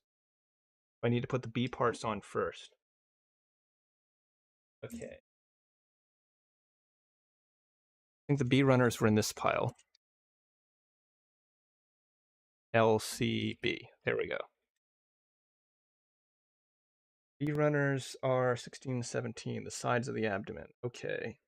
I need to put the B parts on first. Okay. I think the B runners were in this pile. LCB. There we go. B runners are 16, 17, the sides of the abdomen. Okay.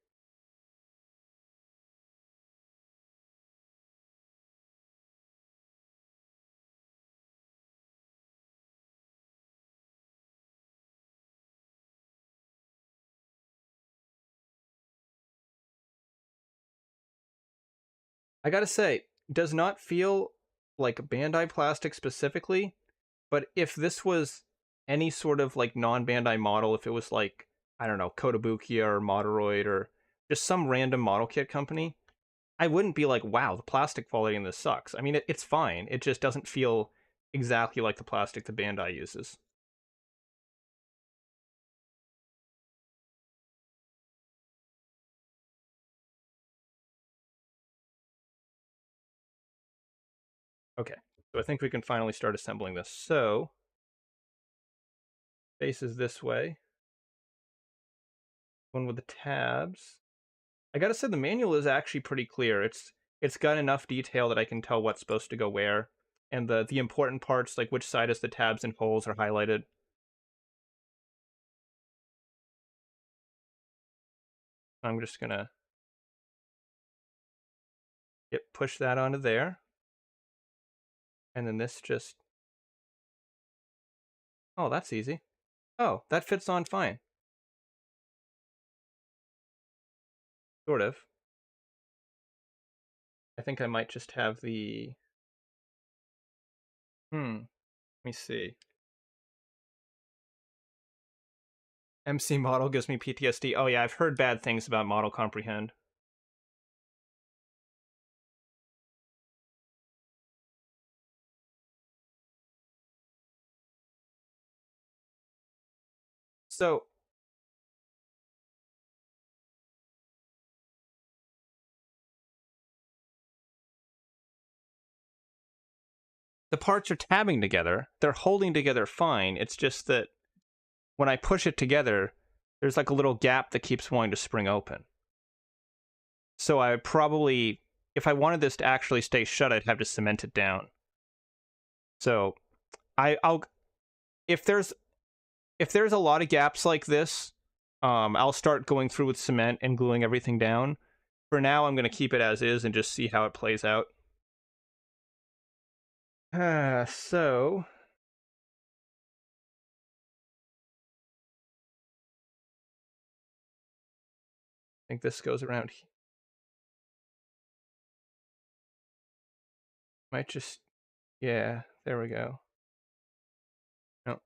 I gotta say, does not feel like Bandai plastic specifically, but if this was any sort of like non-Bandai model, if it was like I don't know, Kotobukiya or Moderoid or just some random model kit company, I wouldn't be like, wow, the plastic quality in this sucks. I mean, it's fine. It just doesn't feel exactly like the plastic the Bandai uses. Okay, so I think we can finally start assembling this. So, faces this way. One with the tabs. I gotta say, the manual is actually pretty clear. It's got enough detail that I can tell what's supposed to go where, and the important parts, like which side is the tabs and holes, are highlighted. I'm just gonna push that onto there, and then this just, oh, that's easy. Oh, that fits on fine. Sort of. I think I might just have the, let me see. MC model gives me PTSD. Oh yeah, I've heard bad things about model comprehend. So the parts are tabbing together. They're holding together fine. It's just that when I push it together, there's like a little gap that keeps wanting to spring open. So I probably, if I wanted this to actually stay shut, I'd have to cement it down. So I'll if there's a lot of gaps like this, I'll start going through with cement and gluing everything down. For now, I'm going to keep it as is and just see how it plays out. So I think this goes around. Might just, yeah, there we go. No.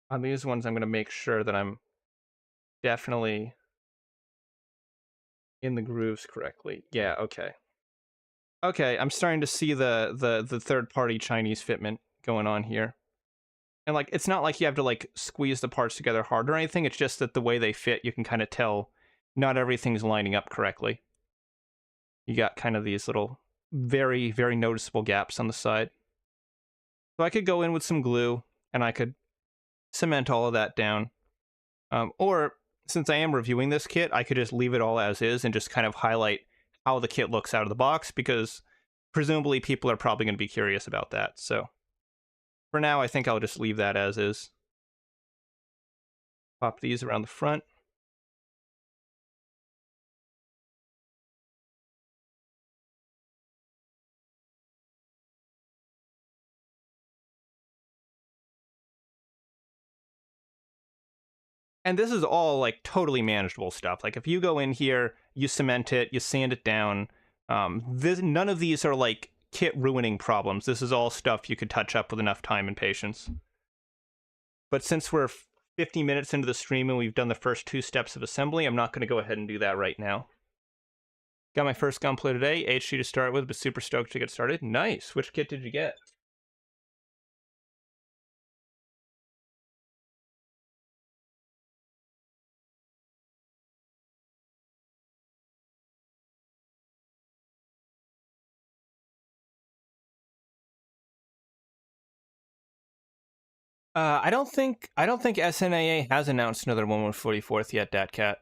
On these ones, I'm going to make sure that I'm definitely in the grooves correctly. Yeah, okay. Okay, I'm starting to see the third-party Chinese fitment going on here. And like it's not like you have to like squeeze the parts together hard or anything, it's just that the way they fit, you can kind of tell not everything's lining up correctly. You got kind of these little very, very noticeable gaps on the side. So I could go in with some glue and I could cement all of that down. Or since I am reviewing this kit, I could just leave it all as is and just kind of highlight how the kit looks out of the box, because presumably people are probably going to be curious about that. So for now, I think I'll just leave that as is. Pop these around the front. And this is all like totally manageable stuff. Like if you go in here, you cement it, you sand it down. None of these are like kit ruining problems. This is all stuff you could touch up with enough time and patience. But since we're 50 minutes into the stream and we've done the first 2 steps of assembly, I'm not going to go ahead and do that right now. Got my first gunplay today, HG to start with, but super stoked to get started. Nice. Which kit did you get? I don't think SNAA has announced another 1/44th yet, Datcat.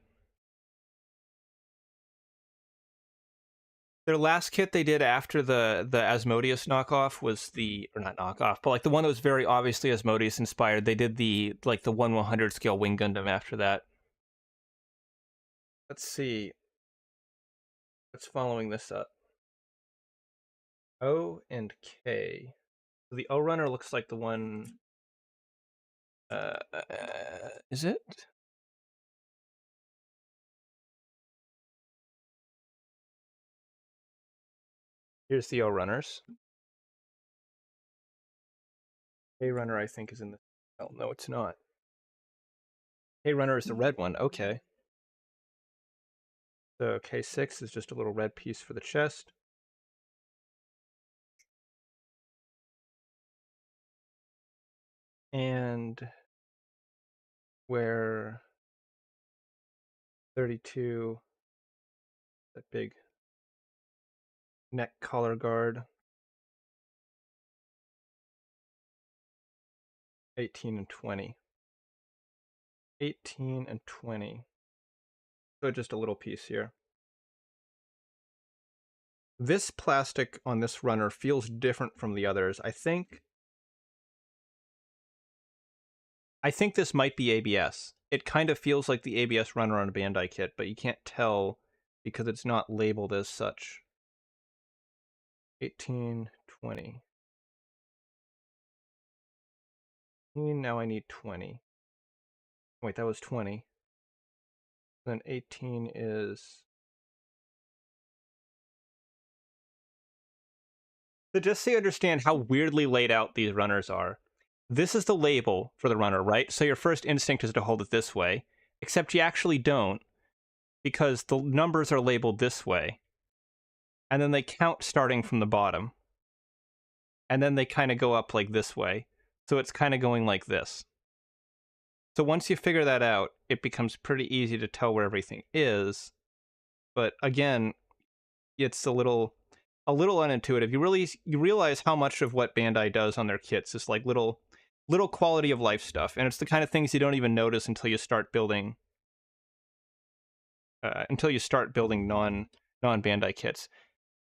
Their last kit they did after the Asmodeus knockoff was the, or not knockoff, but like the one that was very obviously Asmodeus inspired. They did the like the 1/100 scale Wing Gundam after that. Let's see. What's following this up? O and K. The O runner looks like the one. Is it? Here's the O runners. A runner, I think, is in the. Oh no, it's not. K runner is the red one. Okay. So K6 is just a little red piece for the chest. And where 32, that big neck collar guard, 18 and 20. 18 and 20. So just a little piece here. This plastic on this runner feels different from the others. I think this might be ABS. It kind of feels like the ABS runner on a Bandai kit, but you can't tell because it's not labeled as such. 18, 20. Now I need 20. Wait, that was 20. Then 18 is... So just so you understand how weirdly laid out these runners are, this is the label for the runner, right? So your first instinct is to hold it this way, except you actually don't, because the numbers are labeled this way. And then they count starting from the bottom. And then they kind of go up like this way. So it's kind of going like this. So once you figure that out, it becomes pretty easy to tell where everything is. But again, it's a little unintuitive. You realize how much of what Bandai does on their kits is like little quality of life stuff, and it's the kind of things you don't even notice until you start building non Bandai kits.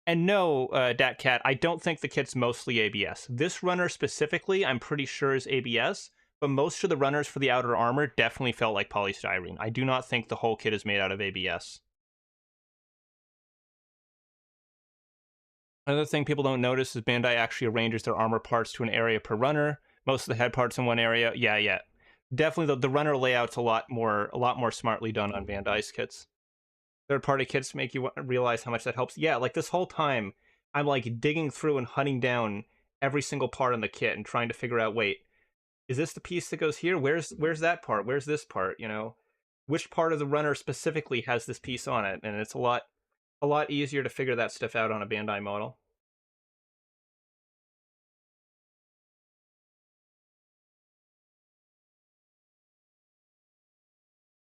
And no, DatCat, I don't think the kit's mostly ABS. This runner specifically, I'm pretty sure is ABS, but most of the runners for the outer armor definitely felt like polystyrene. I do not think the whole kit is made out of ABS. Another thing people don't notice is Bandai actually arranges their armor parts to an area per runner. Most of the head parts in one area. Yeah. Definitely the runner layout's a lot more smartly done on Bandai's kits. Third-party kits make you realize how much that helps. Yeah, like this whole time, I'm like digging through and hunting down every single part on the kit and trying to figure out, wait, is this the piece that goes here? Where's that part? Where's this part? You know, which part of the runner specifically has this piece on it? And it's a lot easier to figure that stuff out on a Bandai model.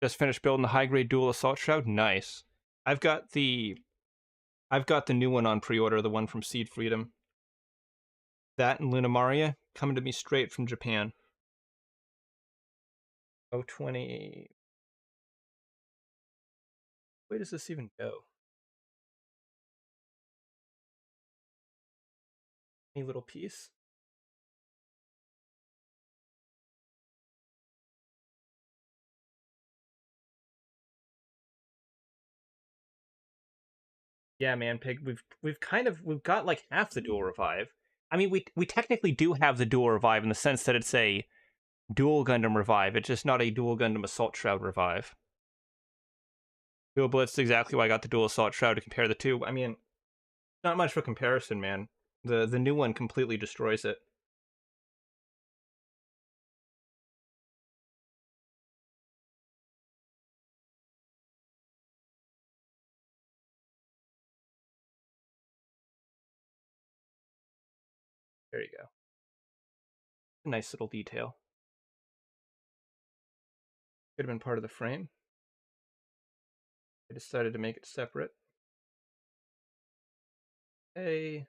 Just finished building the high-grade dual assault shroud. Nice. I've got the new one on pre-order, the one from Seed Freedom. That and Luna Maria coming to me straight from Japan. 020. Where does this even go? Any little piece? Yeah, man, Pig. We've got like half the dual revive. I mean, we technically do have the dual revive in the sense that it's a dual Gundam revive. It's just not a dual Gundam assault shroud revive. Dual Blitz is exactly why I got the dual assault shroud to compare the two. I mean, not much of a comparison, man. The new one completely destroys it. There you go. A nice little detail. Could have been part of the frame. I decided to make it separate. Hey.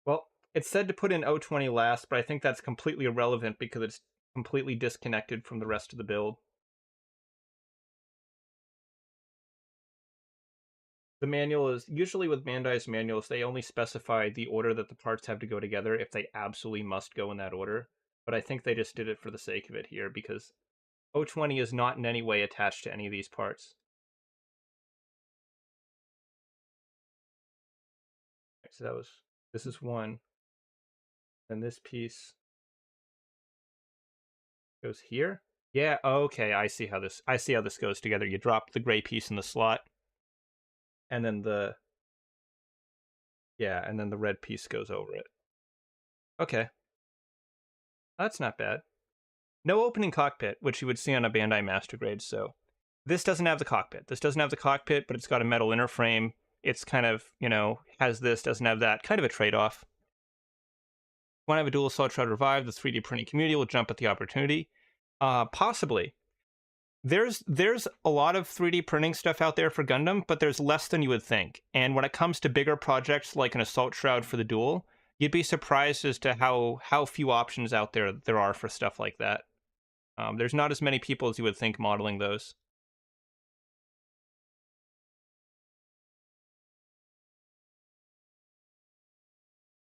Well, it said to put in 020 last, but I think that's completely irrelevant because it's completely disconnected from the rest of the build. The manual is, usually with Bandai's manuals, they only specify the order that the parts have to go together if they absolutely must go in that order. But I think they just did it for the sake of it here because 020 is not in any way attached to any of these parts. So this is one. And this piece goes here. Yeah, okay, I see how this goes together. You drop the gray piece in the slot, and then the Yeah, and then the red piece goes over it. Okay, that's not bad. No opening cockpit, which you would see on a Bandai Master Grade, so this doesn't have the cockpit. This doesn't have the cockpit, but it's got a metal inner frame. It's kind of, has this, doesn't have that. Kind of a trade-off. Want to have a dual Assault Shroud Revive, the 3D printing community will jump at the opportunity. Possibly. There's a lot of 3D printing stuff out there for Gundam, but there's less than you would think. And when it comes to bigger projects like an Assault Shroud for the duel, you'd be surprised as to how few options out there are for stuff like that. There's not as many people as you would think modeling those.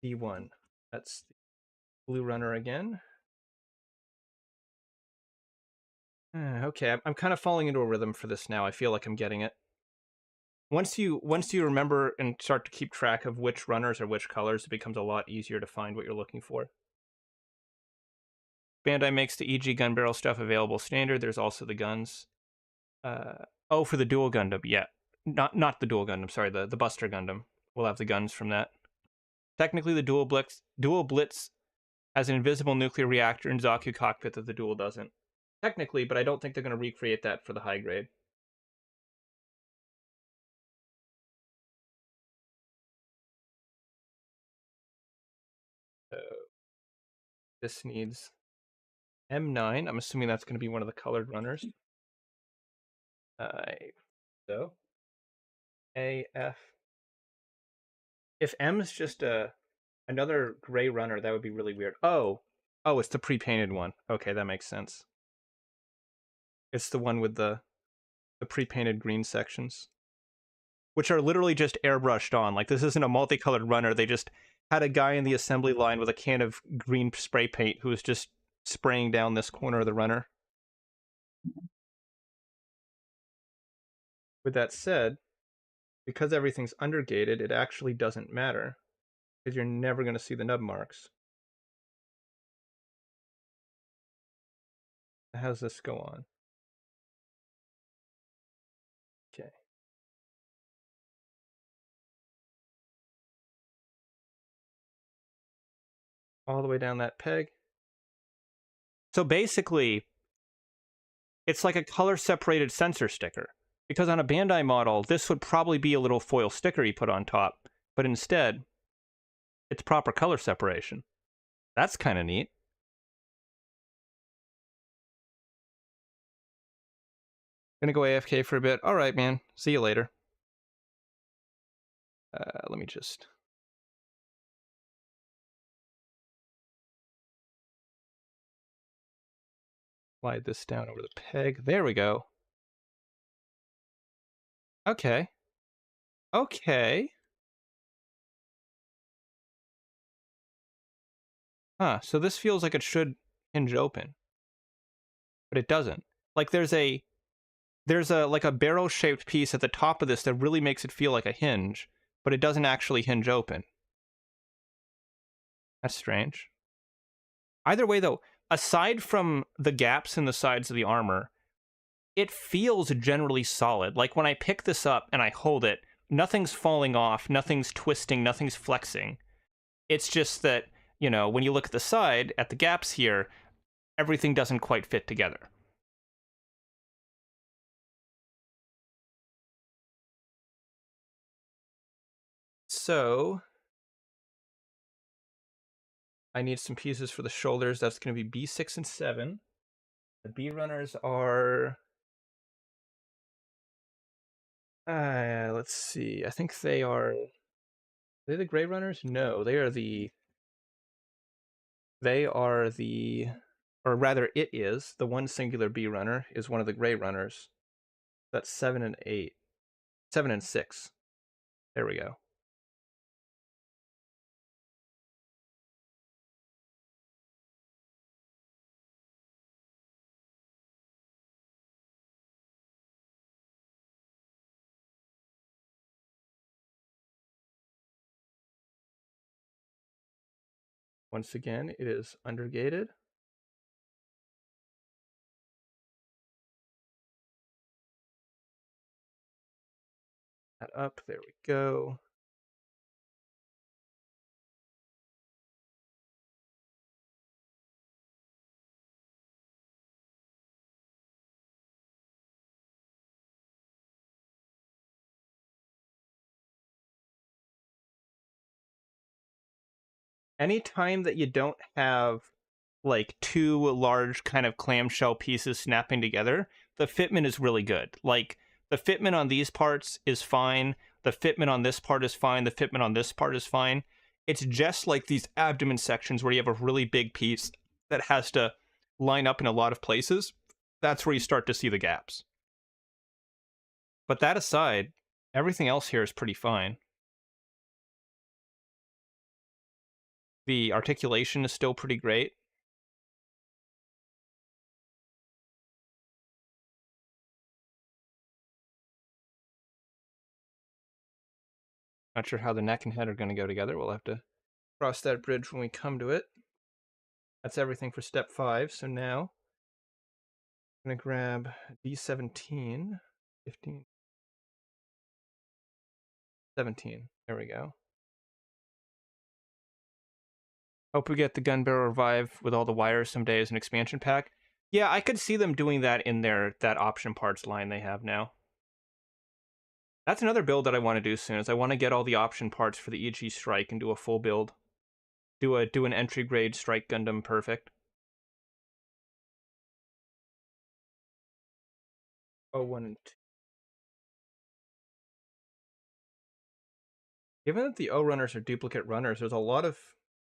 D1. That's the blue runner again. Okay, I'm kind of falling into a rhythm for this now. I feel like I'm getting it. Once you remember and start to keep track of which runners are which colors, it becomes a lot easier to find what you're looking for. Bandai makes the EG gun barrel stuff available standard. There's also the guns. For the dual Gundam, yeah. Not the dual Gundam, sorry, the Buster Gundam. We'll have the guns from that. Technically, the Dual Blitz has an invisible nuclear reactor in Zaku cockpit that the dual doesn't. Technically, but I don't think they're going to recreate that for the high grade. This needs M9. I'm assuming that's going to be one of the colored runners. So AF. If M's just another gray runner, that would be really weird. Oh, it's the pre-painted one. Okay, that makes sense. It's the one with the pre-painted green sections, which are literally just airbrushed on. Like, this isn't a multicolored runner. They just had a guy in the assembly line with a can of green spray paint who was just spraying down this corner of the runner. With that said, because everything's undergated, it actually doesn't matter, because you're never going to see the nub marks. How's this go on? Okay. All the way down that peg. So basically, it's like a color-separated sensor sticker. Because on a Bandai model, this would probably be a little foil sticker you put on top, but instead, it's proper color separation. That's kind of neat. Gonna go AFK for a bit. All right, man. See you later. Let me just... slide this down over the peg. There we go. Okay. Okay. Huh, so this feels like it should hinge open. But it doesn't. Like, there's a like a barrel-shaped piece at the top of this that really makes it feel like a hinge, but it doesn't actually hinge open. That's strange. Either way, though, aside from the gaps in the sides of the armor, it feels generally solid. Like, when I pick this up and I hold it, nothing's falling off, nothing's twisting, nothing's flexing. It's just that, when you look at the side, at the gaps here, everything doesn't quite fit together. So, I need some pieces for the shoulders. That's going to be B6 and 7. The B runners are... let's see. I think they are... Are they the gray runners? No, they are the... Or rather, it is. The one singular B runner is one of the gray runners. That's 7 and 8. 7 and 6. There we go. Once again, it is undergated. That up, there we go. anytime that you don't have like two large kind of clamshell pieces snapping together, the fitment is really good. Like the fitment on these parts is fine. The fitment on this part is fine. The fitment on this part is fine. It's just like these abdomen sections where you have a really big piece that has to line up in a lot of places. That's where you start to see the gaps. But that aside, everything else here is pretty fine. The articulation is still pretty great. Not sure how the neck and head are going to go together. We'll have to cross that bridge when we come to it. That's everything for step 5. So now I'm going to grab D17, 15, 17. There we go. Hope we get the gun barrel revive with all the wires someday as an expansion pack. Yeah, I could see them doing that in that option parts line they have now. That's another build that I want to do soon, is I want to get all the option parts for the EG Strike and do a full build. Do an entry grade Strike Gundam perfect. Oh, 1 and 2. Given that the O runners are duplicate runners, there's a lot of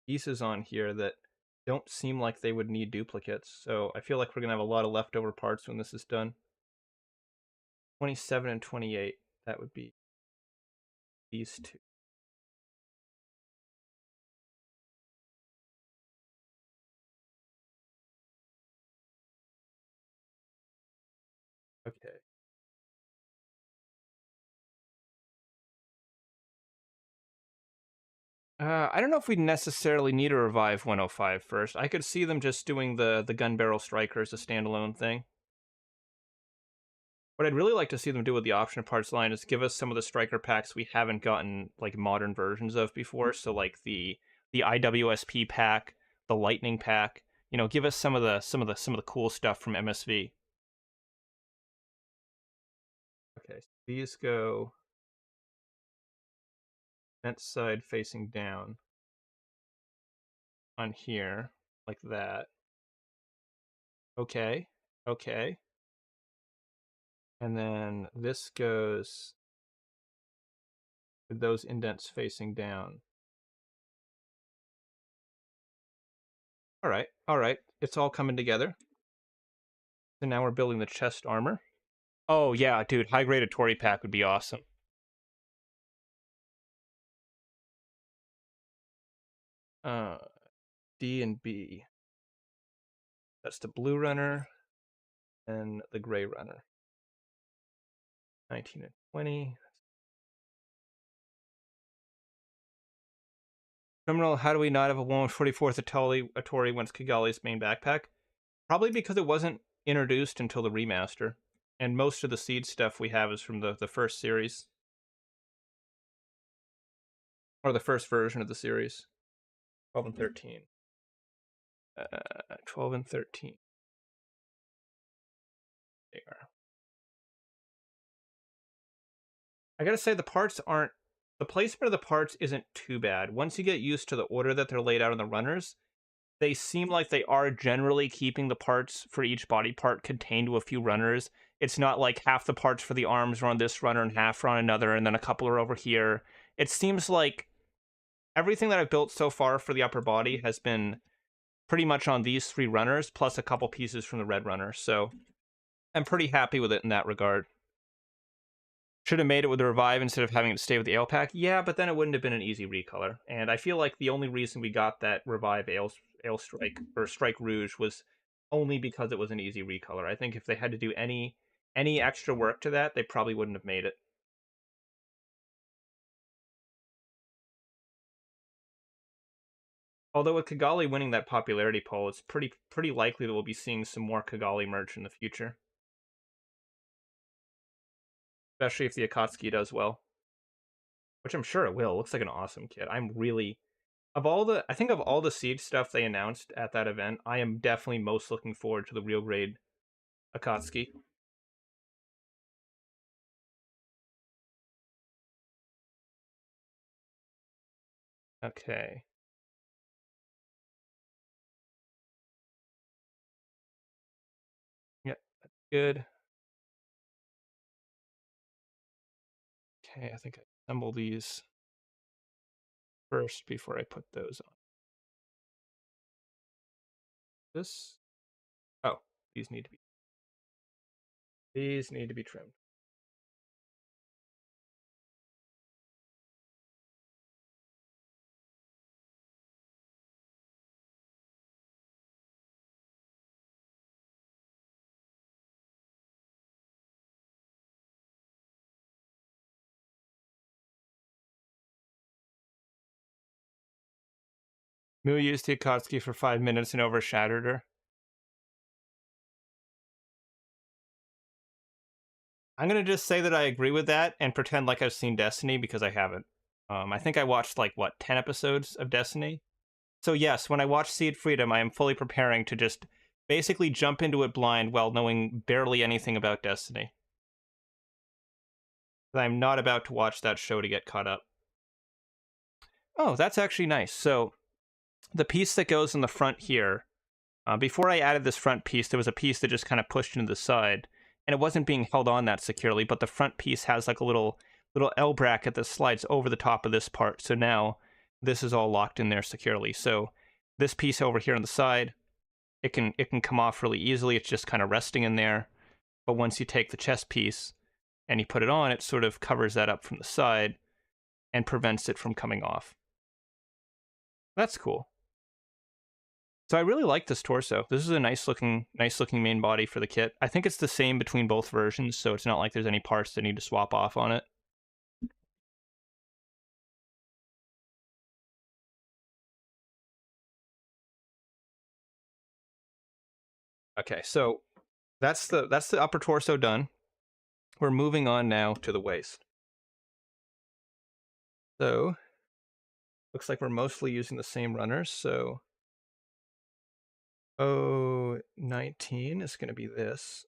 pieces on here that don't seem like they would need duplicates, so I feel like we're going to have a lot of leftover parts when this is done. 27 and 28, that would be these two. Okay. I don't know if we necessarily need to revive 105 first. I could see them just doing the gun barrel striker as a standalone thing. What I'd really like to see them do with the option parts line is give us some of the striker packs we haven't gotten like modern versions of before. So like the IWSP pack, the Lightning pack. You know, give us some of the cool stuff from MSV. Okay, so these go vent side facing down on here like that. Okay, okay. And then this goes with those indents facing down. All right, all right. It's all coming together. So now we're building the chest armor. Oh yeah, dude, high graded Tori pack would be awesome. Uh, D and B. That's the blue runner and the gray runner. 19 and 20. Criminal, how do we not have a 144th Atori once Kigali's main backpack? Probably because it wasn't introduced until the remaster. And most of the seed stuff we have is from the first series. Or the first version of the series. 12 and 13. 12 and 13. They are. I gotta say, the placement of the parts isn't too bad. Once you get used to the order that they're laid out on the runners, they seem like they are generally keeping the parts for each body part contained to a few runners. It's not like half the parts for the arms are on this runner and half are on another, and then a couple are over here. It seems like everything that I've built so far for the upper body has been pretty much on these 3 runners, plus a couple pieces from the red runner, so I'm pretty happy with it in that regard. Should have made it with the revive instead of having it stay with the ale pack. Yeah, but then it wouldn't have been an easy recolor. And I feel like the only reason we got that revive ale strike or strike rouge was only because it was an easy recolor. I think if they had to do any extra work to that, they probably wouldn't have made it. Although with Kigali winning that popularity poll, it's pretty likely that we'll be seeing some more Kigali merch in the future. Especially if the Akatsuki does well. Which I'm sure it will. It looks like an awesome kit. I'm really I think of all the Siege stuff they announced at that event, I am definitely most looking forward to the real grade Akatsuki. Okay. Good. Okay, I think I assemble these first before I put those on. This. Oh, these need to be. These need to be trimmed. Mu used Tikotsky for 5 minutes and overshadowed her. I'm gonna just say that I agree with that and pretend like I've seen Destiny because I haven't. I think I watched like what 10 episodes of Destiny. So yes, when I watch Seed Freedom, I am fully preparing to just basically jump into it blind while knowing barely anything about Destiny. I'm not about to watch that show to get caught up. Oh, that's actually nice. So the piece that goes in the front here, before I added this front piece, there was a piece that just kind of pushed into the side, and it wasn't being held on that securely, but the front piece has like a little L bracket that slides over the top of this part. So now this is all locked in there securely. So this piece over here on the side, it can come off really easily. It's just kind of resting in there. But once you take the chest piece and you put it on, it sort of covers that up from the side and prevents it from coming off. That's cool. So I really like this torso. This is a nice looking main body for the kit. I think it's the same between both versions, so it's not like there's any parts that need to swap off on it. Okay, so that's the upper torso done. We're moving on now to the waist. So looks like we're mostly using the same runners. So 19 is going to be this.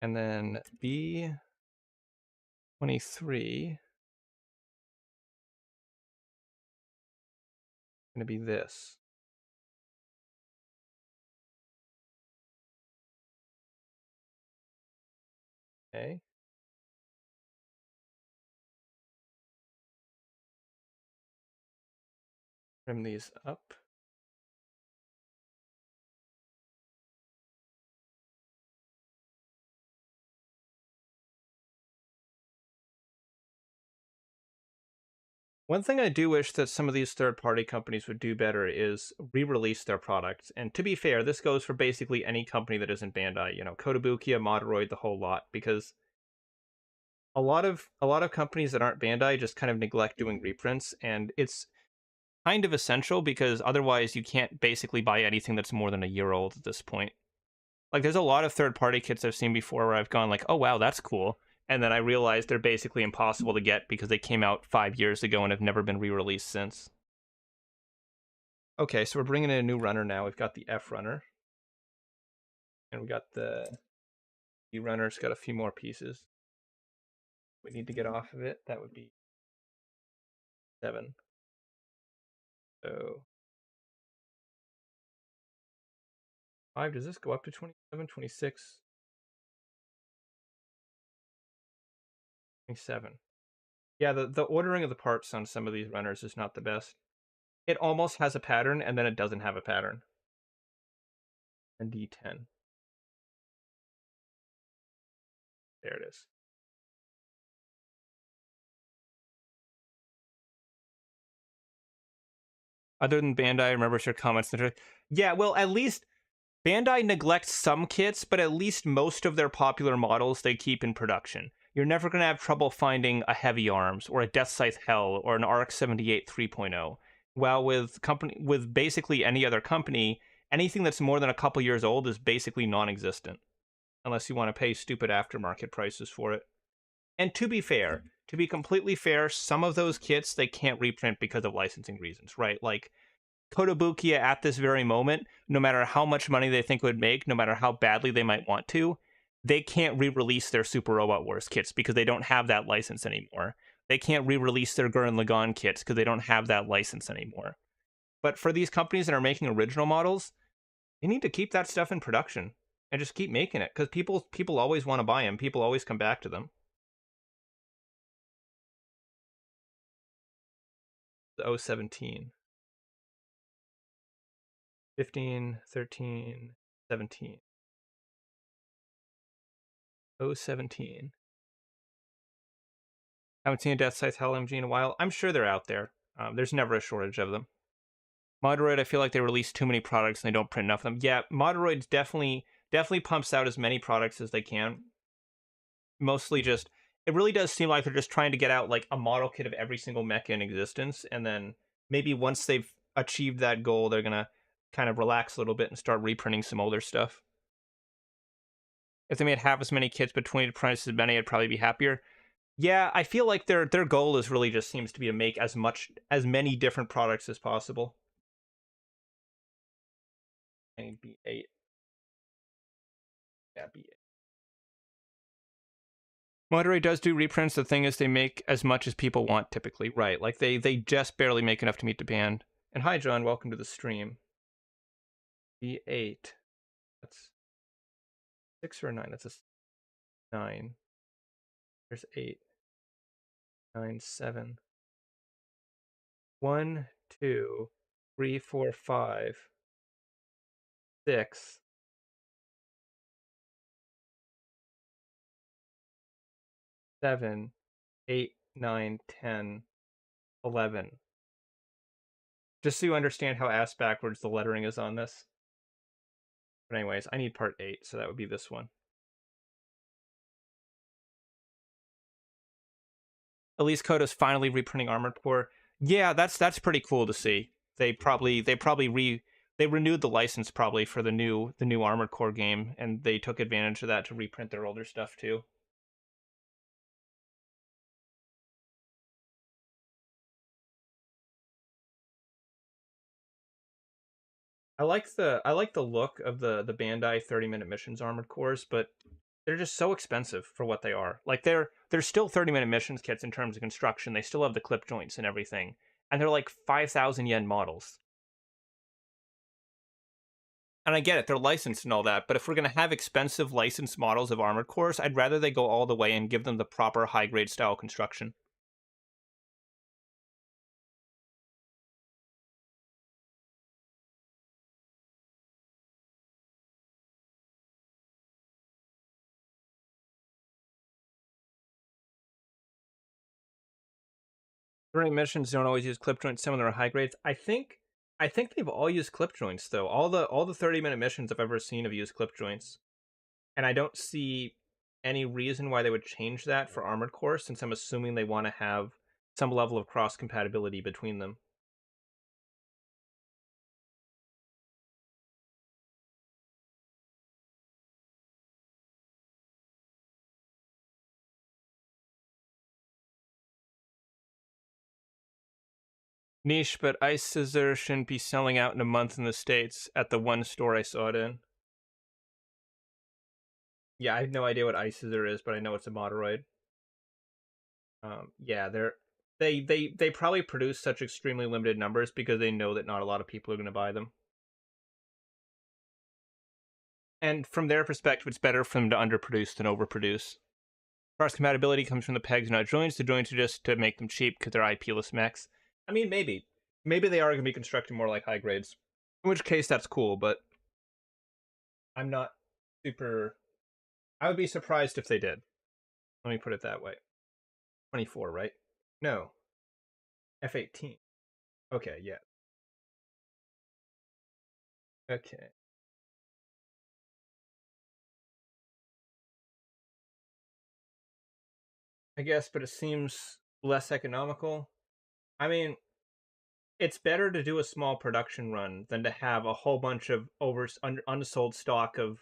And then B23 going to be this. Okay. Trim these up. One thing I do wish that some of these third-party companies would do better is re-release their products. And to be fair, this goes for basically any company that isn't Bandai. You know, Kotobukiya, Moderoid, the whole lot. Because a lot of companies that aren't Bandai just kind of neglect doing reprints, and it's kind of essential because otherwise you can't basically buy anything that's more than a year old at this point. Like, there's a lot of third-party kits I've seen before where I've gone like, oh wow, that's cool. And then I realized they're basically impossible to get because they came out 5 years ago and have never been re-released since. Okay, so we're bringing in a new runner now. We've got the F runner. And we got the E runner. It's got a few more pieces we need to get off of it. That would be 7. So 5, does this go up to 27, 26? 27. Yeah, the ordering of the parts on some of these runners is not the best. It almost has a pattern, and then it doesn't have a pattern. And D10. There it is. Other than Bandai, I remember your comments. Yeah, well, at least Bandai neglects some kits, but at least most of their popular models they keep in production. You're never going to have trouble finding a Heavy Arms or a Death Scythe Hell or an RX-78 3.0. While with basically any other company, anything that's more than a couple years old is basically non-existent, unless you want to pay stupid aftermarket prices for it. And to be fair, to be completely fair, some of those kits they can't reprint because of licensing reasons, right? Like Kotobukiya at this very moment, no matter how much money they think would make, no matter how badly they might want to, they can't re-release their Super Robot Wars kits because they don't have that license anymore. They can't re-release their Gurren Lagann kits because they don't have that license anymore. But for these companies that are making original models, You need to keep that stuff in production and just keep making it because people always want to buy them. People always come back to them. The 017, 15, 13, 17. 017. Haven't seen a Death Scythe Hell MG in a while. I'm sure they're out there. There's never a shortage of them. Moderoid, I feel like they release too many products and they don't print enough of them. Yeah, Moderoid's definitely pumps out as many products as they can. Mostly just, it really does seem like they're just trying to get out like a model kit of every single mecha in existence, and then maybe once they've achieved that goal, they're gonna kind of relax a little bit and start reprinting some older stuff. If they made half as many kits but 20 prices as many, I'd probably be happier. Yeah, I feel like their goal is really just seems to be to make as many different products as possible. And B8. Yeah, B8. Monterey does do reprints. The thing is, they make as much as people want typically, right? Like they just barely make enough to meet demand. And hi, John. Welcome to the stream. B8. That's 6 or 9. That's a 9. There's 8, 9, 7. 1, 2, 3, 4, 5, 6. 7, 8, 9, 10, 11. Just so you understand how ass backwards the lettering is on this. But anyways, I need part 8, so that would be this one. Elise Coda's finally reprinting Armored Core. Yeah, that's pretty cool to see. They renewed the license probably for the new Armored Core game, and they took advantage of that to reprint their older stuff too. I like the look of the Bandai 30-minute missions Armored Cores, but they're just so expensive for what they are. Like they're still 30-minute missions kits in terms of construction. They still have the clip joints and everything, and they're like 5,000 yen models. And I get it, they're licensed and all that, but if we're going to have expensive licensed models of Armored Cores, I'd rather they go all the way and give them the proper high-grade style construction. During missions don't always use clip joints, some of them are high grades. I think they've all used clip joints though. All the 30-minute missions I've ever seen have used clip joints. And I don't see any reason why they would change that for Armored Core, since I'm assuming they want to have some level of cross compatibility between them. Niche, but Ice Scissor shouldn't be selling out in a month in the States at the one store I saw it in. Yeah, I have no idea what Ice Scissor is, but I know it's a Moderoid. Yeah, they probably produce such extremely limited numbers because they know that not a lot of people are going to buy them. And from their perspective, it's better for them to underproduce than overproduce. Cross compatibility comes from the pegs, not joints. The joints are just to make them cheap because they're IP-less mechs. I mean, maybe they are going to be constructed more like high grades. In which case, that's cool. But I'm not super. I would be surprised if they did. Let me put it that way. 24, right? No. F18. Okay, yeah. Okay. I guess, but it seems less economical. I mean, it's better to do a small production run than to have a whole bunch of unsold stock of,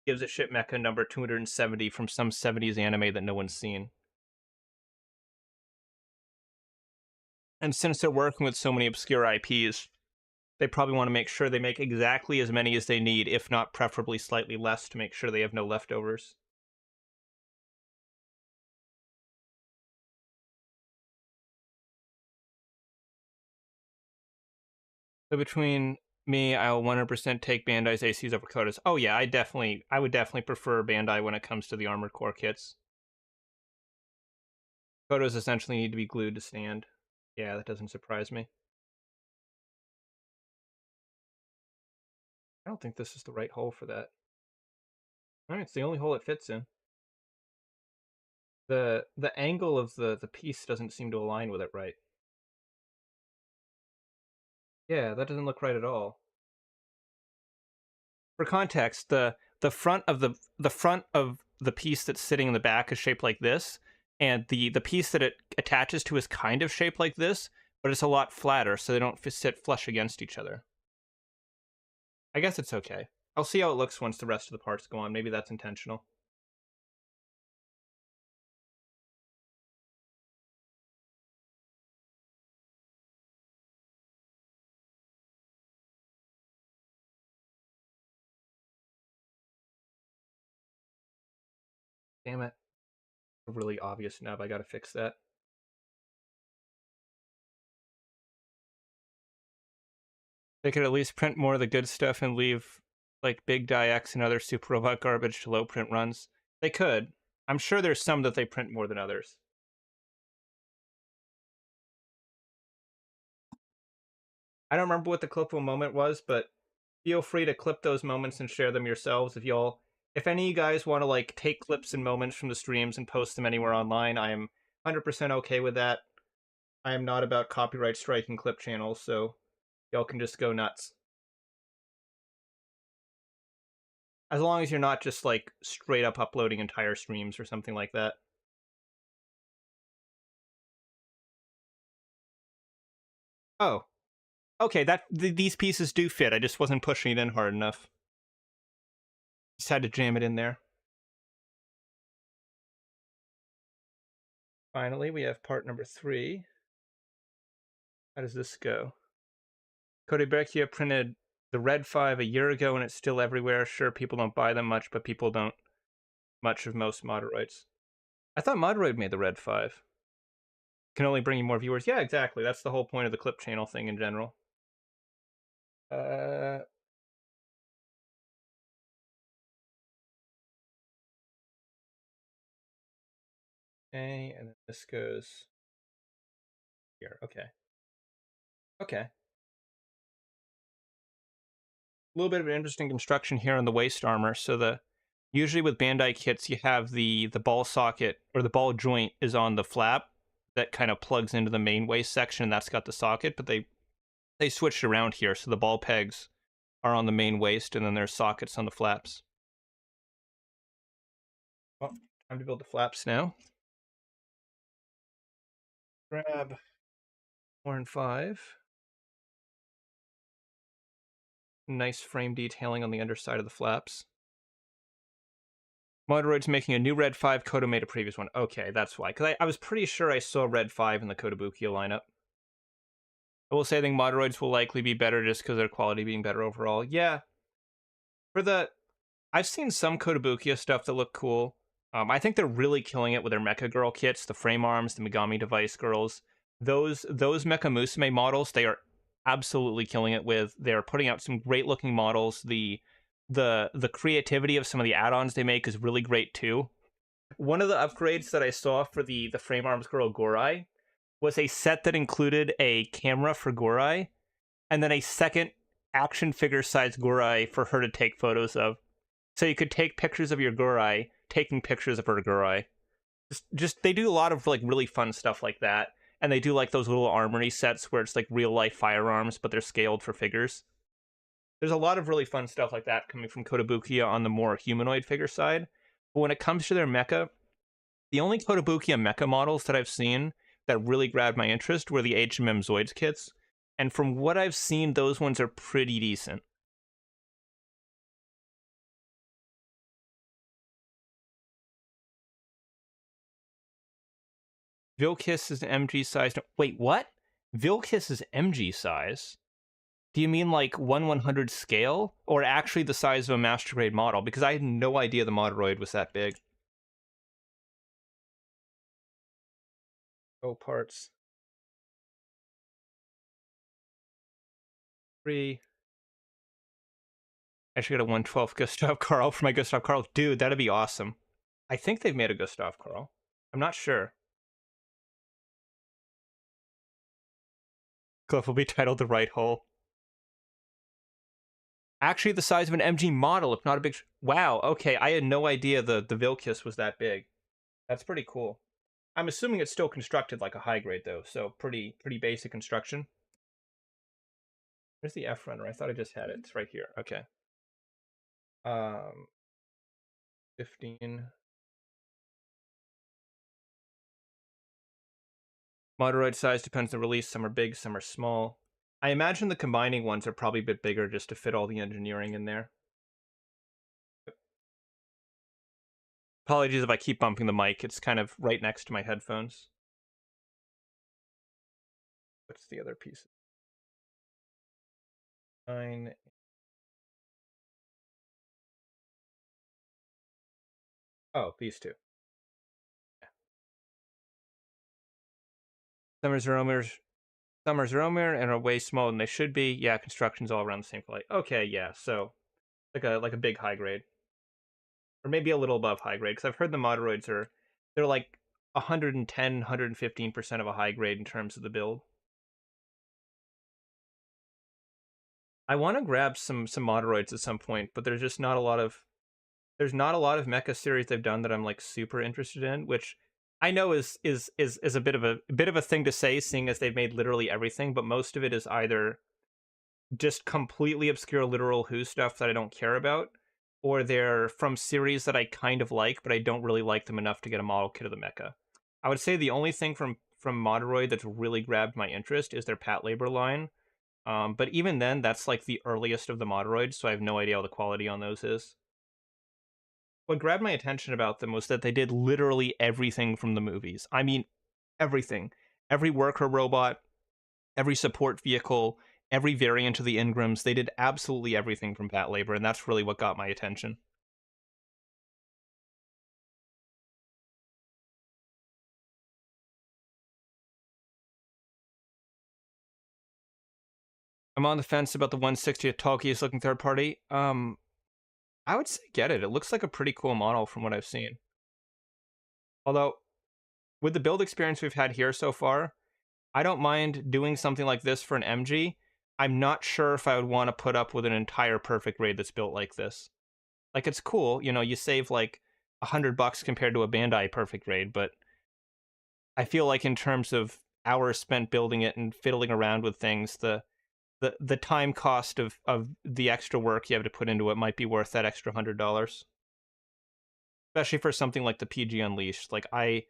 gives a shit mecha number 270 from some 70s anime that no one's seen. And since they're working with so many obscure IPs, they probably want to make sure they make exactly as many as they need, if not preferably slightly less, to make sure they have no leftovers. So between Me, I'll 100% take Bandai's ACs over Koda's. Oh yeah, I would definitely prefer Bandai when it comes to the Armored Core kits. Koda's essentially need to be glued to stand. Yeah, that doesn't surprise me. I don't think this is the right hole for that. Alright, it's the only hole it fits in. The angle of the piece doesn't seem to align with it right. Yeah, that doesn't look right at all. For context, the front of the front of the piece that's sitting in the back is shaped like this, and the piece that it attaches to is kind of shaped like this, but it's a lot flatter, so they don't sit flush against each other. I guess it's okay. I'll see how it looks once the rest of the parts go on. Maybe that's intentional. Damn it. A really obvious nub. I gotta fix that. They could at least print more of the good stuff and leave like Big Die X and other Super Robot garbage to low print runs. They could. I'm sure there's some that they print more than others. I don't remember what the clippable moment was, but feel free to clip those moments and share them yourselves. If any of you guys want to like take clips and moments from the streams and post them anywhere online, I am 100% okay with that. I am not about copyright striking clip channels, so y'all can just go nuts. As long as you're not just like straight up uploading entire streams or something like that. Oh, okay. These pieces do fit. I just wasn't pushing it in hard enough. Just had to jam it in there. Finally, we have part number 3. How does this go? Kodeberkia printed the Red 5 a year ago and it's still everywhere. Sure, people don't buy them much, but people don't much of most Moderoids. I thought Moderoid made the Red 5. Can only bring you more viewers. Yeah, exactly. That's the whole point of the clip channel thing in general. Uh, okay, and then this goes here. Okay. Okay. A little bit of an interesting construction here on the waist armor. So usually with Bandai kits, you have the ball socket or the ball joint is on the flap that kind of plugs into the main waist section, and that's got the socket. But they switched around here, so the ball pegs are on the main waist, and then there's sockets on the flaps. Well, time to build the flaps now. Grab 4 and 5. Nice frame detailing on the underside of the flaps. Moderoid's making a new Red 5. Koda made a previous one. Okay, that's why. Because I was pretty sure I saw Red 5 in the Kotobukiya lineup. I will say I think Moderoids will likely be better just because of their quality being better overall. Yeah. I've seen some Kotobukiya stuff that look cool. I think they're really killing it with their Mecha Girl kits, the frame arms, the Megami Device Girls. Those Mecha Musume models, they are absolutely killing it with. They're putting out some great looking models. The creativity of some of the add-ons they make is really great too. One of the upgrades that I saw for the frame arms girl Gorai was a set that included a camera for Gorai and then a second action figure size Gorai for her to take photos of. So you could take pictures of your Gorai, taking pictures of her Gorai. Just they do a lot of like really fun stuff like that, and they do like those little armory sets where it's like real life firearms, but they're scaled for figures. There's a lot of really fun stuff like that coming from Kotobukiya on the more humanoid figure side. But when it comes to their mecha, the only Kotobukiya mecha models that I've seen that really grabbed my interest were the HMM Zoids kits, and from what I've seen, those ones are pretty decent. Vilkiss is MG size. No, wait, what? Vilkiss is MG size? Do you mean like 1/100 scale? Or actually the size of a master grade model? Because I had no idea the Moderoid was that big. Oh, parts. 3. I should get a 112 Gustav Karl for my Gustav Karl. Dude, that'd be awesome. I think they've made a Gustav Karl. I'm not sure. Cliff will be titled The Right Hole. Actually, the size of an MG model, if not a big... Wow, okay, I had no idea the Vilkius was that big. That's pretty cool. I'm assuming it's still constructed like a high grade, though, so pretty basic construction. Where's the F runner? I thought I just had it. It's right here. Okay. 15. Moderoid size depends on the release. Some are big, some are small. I imagine the combining ones are probably a bit bigger just to fit all the engineering in there. Apologies if I keep bumping the mic. It's kind of right next to my headphones. What's the other piece? 9. Oh, these two. Yeah. Summers are Omer and are way smaller than they should be. Yeah, construction's all around the same quality. Okay, yeah, so like a big high grade. Or maybe a little above high grade, because I've heard the Moderoids they're like 110, 115% of a high grade in terms of the build. I want to grab some Moderoids at some point, but there's just not a lot of mecha series they've done that I'm like super interested in, which I know is a bit of a thing to say, seeing as they've made literally everything, but most of it is either just completely obscure literal Who stuff that I don't care about, or they're from series that I kind of like, but I don't really like them enough to get a model kit of the mecha. I would say the only thing from Moderoid that's really grabbed my interest is their Patlabor line. But even then, that's like the earliest of the Moderoids, so I have no idea how the quality on those is. What grabbed my attention about them was that they did literally everything from the movies. I mean, everything. Every worker robot, every support vehicle, every variant of the Ingrams, they did absolutely everything from Patlabor, and that's really what got my attention. I'm on the fence about the 160th Talkies looking third party. I would say get it. It looks like a pretty cool model from what I've seen. Although, with the build experience we've had here so far, I don't mind doing something like this for an MG. I'm not sure if I would want to put up with an entire perfect raid that's built like this. Like, it's cool, you know, you save like $100 compared to a Bandai perfect raid, but I feel like in terms of hours spent building it and fiddling around with things, the time cost of the extra work you have to put into it might be worth that extra $100. Especially for something like the PG Unleashed. Like I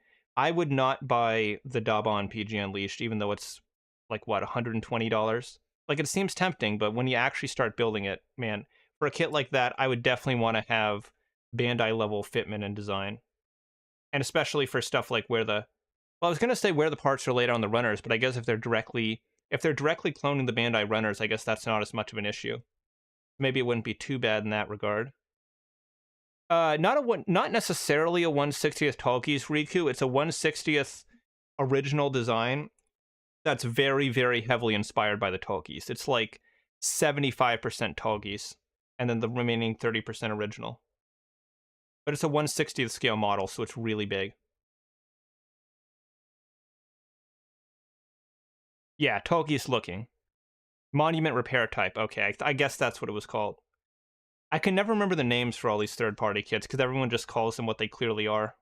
would not buy the Daban PG Unleashed, even though it's like what, $120. Like, it seems tempting, but when you actually start building it, man, for a kit like that, I would definitely want to have Bandai level fitment and design, and especially for stuff like where the well, I was gonna say where the parts are laid on the runners, but I guess if they're directly cloning the Bandai runners, I guess that's not as much of an issue. Maybe it wouldn't be too bad in that regard. Not necessarily a 160th Talkies Riku. It's a 160th original design that's very, very heavily inspired by the Talkies. It's like 75% Talkies, and then the remaining 30% original. But it's a 160th scale model, so it's really big. Yeah, Talkies looking. Monument repair type. Okay, I guess that's what it was called. I can never remember the names for all these third-party kits because everyone just calls them what they clearly are.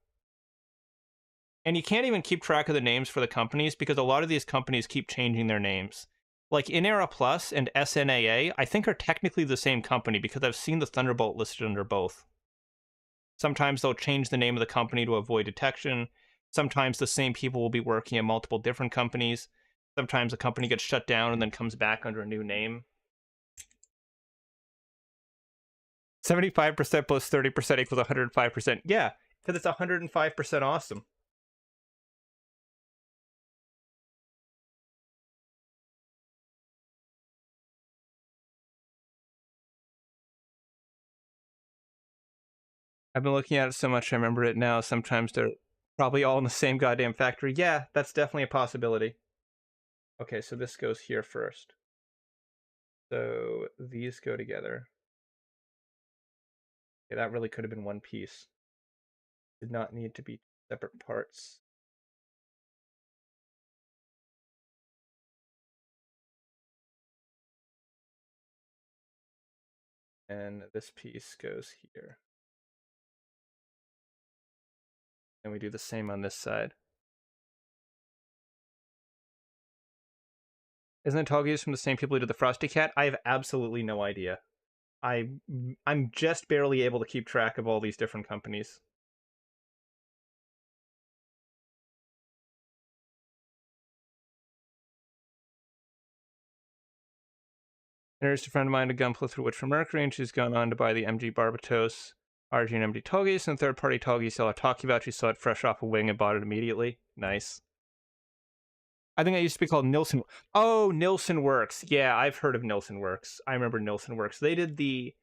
And you can't even keep track of the names for the companies because a lot of these companies keep changing their names. Like Inera Plus and SNAA, I think are technically the same company because I've seen the Thunderbolt listed under both. Sometimes they'll change the name of the company to avoid detection. Sometimes the same people will be working at multiple different companies. Sometimes a company gets shut down and then comes back under a new name. 75% plus 30% equals 105%. Yeah, because it's 105% awesome. I've been looking at it so much I remember it now. Sometimes they're probably all in the same goddamn factory. Yeah, that's definitely a possibility. Okay, so this goes here first. So these go together. Okay, that really could have been one piece. Did not need to be separate parts. And this piece goes here. And we do the same on this side. Isn't it Togi's from the same people who did the Frosty Cat? I have absolutely no idea. I'm just barely able to keep track of all these different companies. Introduced a friend of mine to Gunpla through Witch for Mercury, and she's gone on to buy the MG Barbatos, RG and MD Togis, and third-party Togi sell at talking about. She saw it fresh off a wing and bought it immediately. Nice. I think it used to be called Nilsson. Oh, Nilsson Works. Yeah, I've heard of Nilsson Works. I remember Nilsson Works. They did the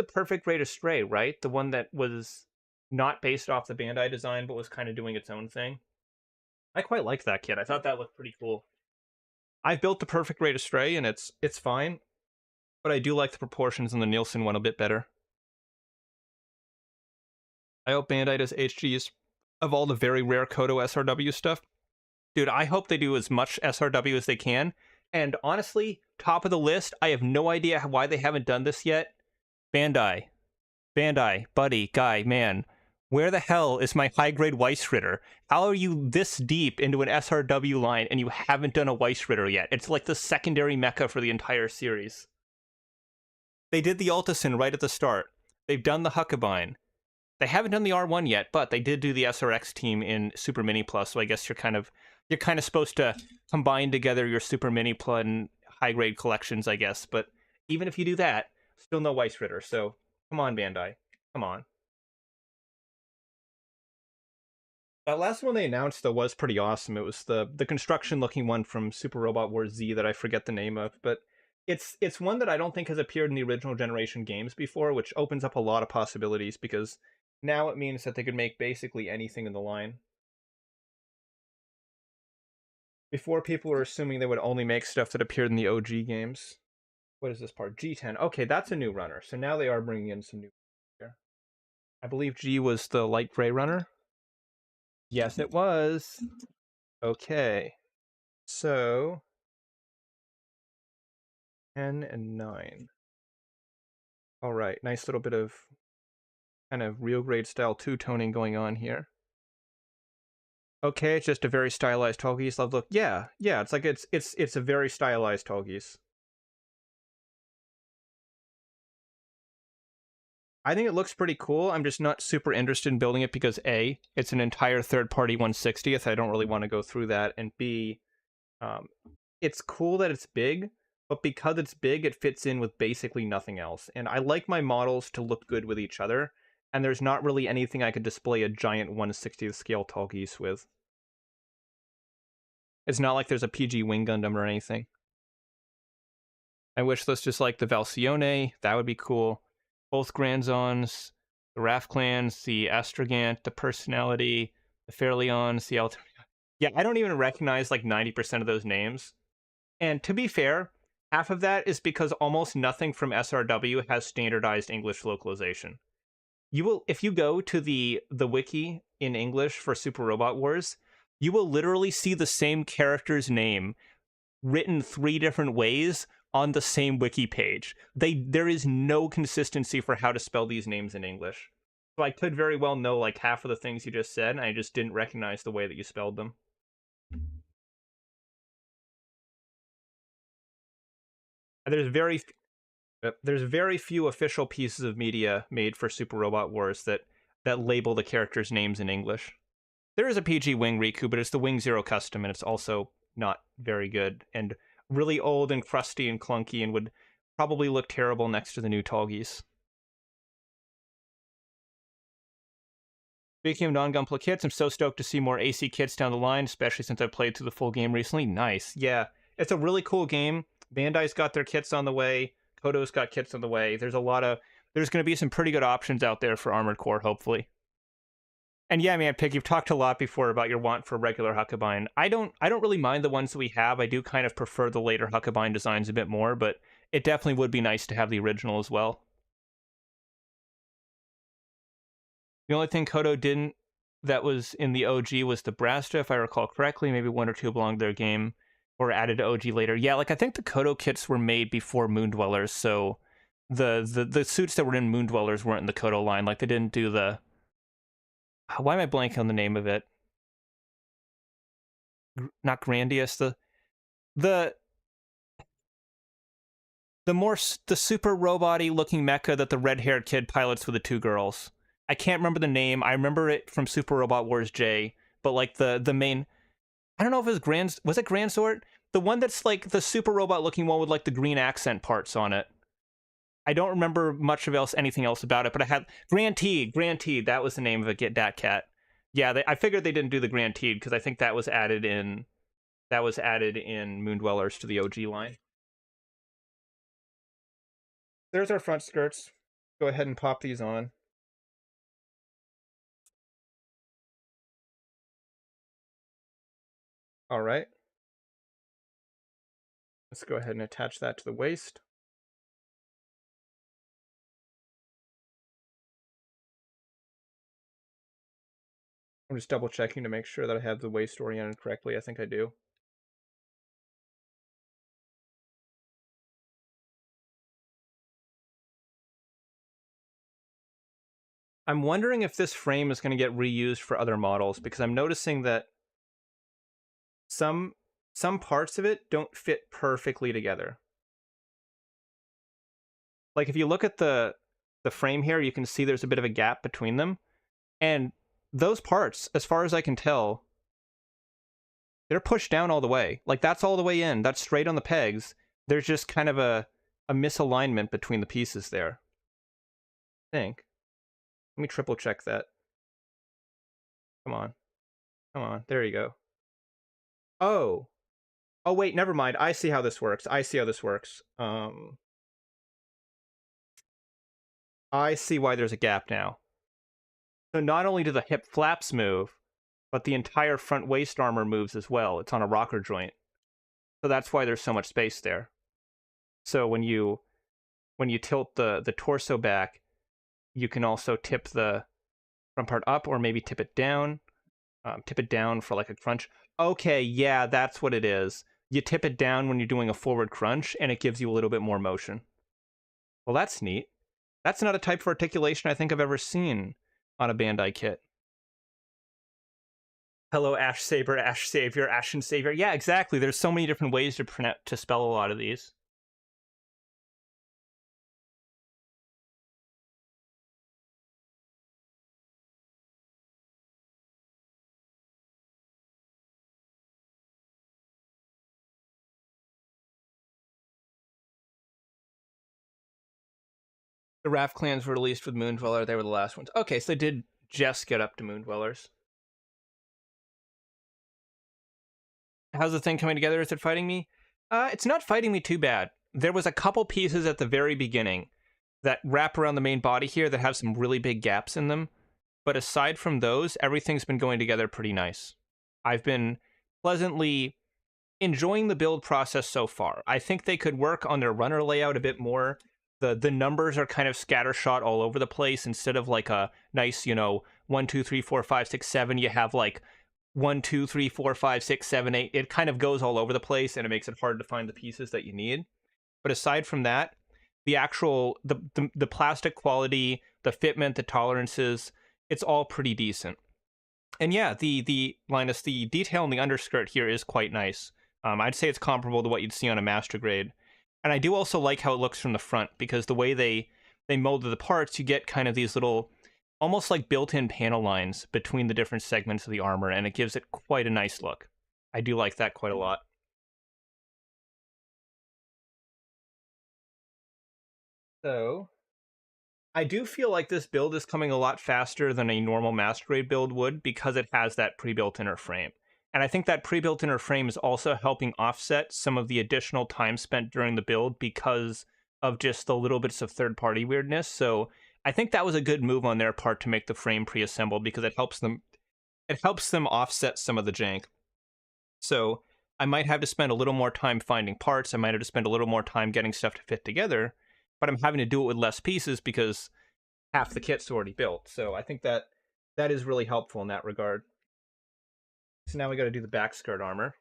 Perfect Rate of Stray, right? The one that was not based off the Bandai design, but was kind of doing its own thing. I quite liked that kit. I thought that looked pretty cool. I've built the Perfect Rate of Stray, and it's fine, but I do like the proportions in the Nielsen one a bit better. I hope Bandai does HGs of all the very rare Kodo SRW stuff. Dude, I hope they do as much SRW as they can. And honestly, top of the list, I have no idea why they haven't done this yet. Bandai, buddy, guy, man, where the hell is my high-grade Weiss Ritter? How are you this deep into an SRW line and you haven't done a Weiss Ritter yet? It's like the secondary mecha for the entire series. They did the Ultison right at the start. They've done the Huckabine. They haven't done the R1 yet, but they did do the SRX team in Super Mini Plus, so I guess you're kind of supposed to combine together your Super Mini Plus and high-grade collections, I guess. But even if you do that, still no Weiss Ritter, so come on, Bandai. Come on. That last one they announced, though, was pretty awesome. It was the construction-looking one from Super Robot Wars Z that I forget the name of, but it's one that I don't think has appeared in the original generation games before, which opens up a lot of possibilities, because now it means that they could make basically anything in the line. Before, people were assuming they would only make stuff that appeared in the OG games. What is this part? G10. Okay, that's a new runner, so now they are bringing in some new here. I believe G was the light gray runner. Yes, it was. Okay. So 10 and 9. All right, nice little bit of kind of real grade style two-toning going on here. Okay, it's just a very stylized Tolgies. Look, yeah, it's like it's a very stylized Tolgies. I think it looks pretty cool. I'm just not super interested in building it because A, it's an entire third-party 1/60th. I don't really want to go through that, and B, it's cool that it's big, but because it's big, it fits in with basically nothing else. And I like my models to look good with each other, and there's not really anything I could display a giant 1/60th scale tall geese with. It's not like there's a PG Wing Gundam or anything. I wish this just like the Valcione, that would be cool. Both Granzons, the Raf clans, the Astrogant, the Personality, the Fairleons, the Alter. Yeah, I don't even recognize like 90% of those names. And to be fair, half of that is because almost nothing from SRW has standardized English localization. You will, if you go to the wiki in English for Super Robot Wars, you will literally see the same character's name written 3 different ways on the same wiki page. There is no consistency for how to spell these names in English. So I could very well know like half of the things you just said, and I just didn't recognize the way that you spelled them. There's very few official pieces of media made for Super Robot Wars that label the characters' names in English. There is a PG Wing Riku, but it's the Wing Zero custom, and it's also not very good, and really old and crusty and clunky, and would probably look terrible next to the new Tallgeese. Speaking of non-Gunpla kits, I'm so stoked to see more AC kits down the line, especially since I've played through the full game recently. Nice. Yeah, it's a really cool game. Bandai's got their kits on the way. Kodo's got kits on the way. There's going to be some pretty good options out there for Armored Core, hopefully. And yeah, man, Pig, you've talked a lot before about your want for regular Huckabine. I don't really mind the ones that we have. I do kind of prefer the later Huckabine designs a bit more, but it definitely would be nice to have the original as well. The only thing Kodo didn't that was in the OG was the Brasta, if I recall correctly. Maybe one or two belonged to their game or added to OG later. Yeah, like I think the Kodo kits were made before Moondwellers, so the suits that were in Moondwellers weren't in the Kodo line. Like they didn't do the... Why am I blanking on the name of it? Not Grandius, the the super robot-y looking mecha that the red-haired kid pilots with the two girls. I can't remember the name. I remember it from Super Robot Wars J, but like the main... I don't know if it was Was it Grandsort? The one that's like the super robot looking one with like the green accent parts on it. I don't remember much of anything else about it, but I had Grand Teed, that was the name of it, Get Dat Cat. Yeah, I figured they didn't do the Grand Teed because I think that was added in Moondwellers to the OG line. There's our front skirts. Go ahead and pop these on. All right. Let's go ahead and attach that to the waist. I'm just double checking to make sure that I have the waist oriented correctly. I think I do. I'm wondering if this frame is going to get reused for other models, because I'm noticing that some parts of it don't fit perfectly together. Like if you look at the frame here, you can see there's a bit of a gap between them. And those parts, as far as I can tell, they're pushed down all the way. Like that's all the way in. That's straight on the pegs. There's just kind of a misalignment between the pieces there. I think. Let me triple check that. Come on. Come on. There you go. Oh. Oh, wait, never mind. I see how this works. I see why there's a gap now. So not only do the hip flaps move, but the entire front waist armor moves as well. It's on a rocker joint. So that's why there's so much space there. So when you tilt the torso back, you can also tip the front part up or maybe tip it down. Tip it down for like a crunch. Okay, yeah, that's what it is. You tip it down when you're doing a forward crunch, and it gives you a little bit more motion. Well, that's neat. That's not a type of articulation I think I've ever seen on a Bandai kit. Hello, Ash Saber, Ash Savior, Ashen Savior. Yeah, exactly. There's so many different ways to spell a lot of these. The Raft clans were released with Moondweller. They were the last ones. Okay, so they did just get up to Moondwellers. How's the thing coming together? Is it fighting me? It's not fighting me too bad. There was a couple pieces at the very beginning that wrap around the main body here that have some really big gaps in them. But aside from those, everything's been going together pretty nice. I've been pleasantly enjoying the build process so far. I think they could work on their runner layout a bit more. The numbers are kind of scattershot all over the place. Instead of like a nice, 1, 2, 3, 4, 5, 6, 7, you have like 1, 2, 3, 4, 5, 6, 7, 8. It kind of goes all over the place, and it makes it hard to find the pieces that you need. But aside from that, the actual the plastic quality, the fitment, the tolerances, it's all pretty decent. And yeah, the Linus, the detail in the underskirt here is quite nice. I'd say it's comparable to what you'd see on a master grade. And I do also like how it looks from the front, because the way they molded the parts, you get kind of these little, almost like built-in panel lines between the different segments of the armor, and it gives it quite a nice look. I do like that quite a lot. So, I do feel like this build is coming a lot faster than a normal master grade build would, because it has that pre-built inner frame. And I think that pre-built inner frame is also helping offset some of the additional time spent during the build because of just the little bits of third-party weirdness. So I think that was a good move on their part to make the frame pre-assembled, because it helps them offset some of the jank. So I might have to spend a little more time finding parts. I might have to spend a little more time getting stuff to fit together, but I'm having to do it with less pieces because half the kit's already built. So I think that That is really helpful in that regard. So now we got to do the back skirt armor.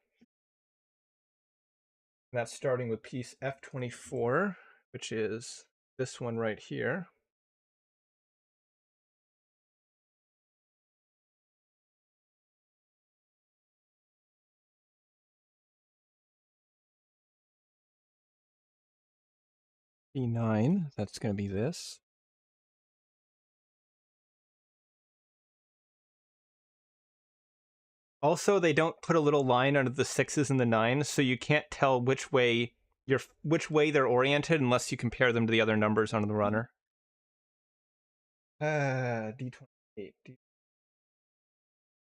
And that's starting with piece F24, which is this one right here. E9, that's going to be this. Also, they don't put a little line under the 6s and the 9s, so you can't tell which way they're oriented unless you compare them to the other numbers on the runner. D28,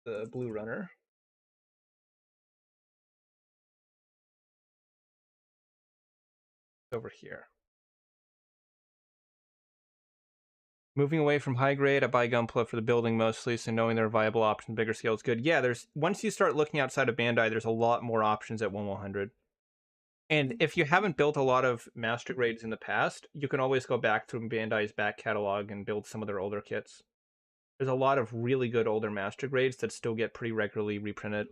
the blue runner. Over here. Moving away from high grade, I buy Gunpla for the building mostly, so knowing there are viable options, bigger scale is good. Yeah, once you start looking outside of Bandai, there's a lot more options at 1/100. And if you haven't built a lot of master grades in the past, you can always go back through Bandai's back catalog and build some of their older kits. There's a lot of really good older master grades that still get pretty regularly reprinted.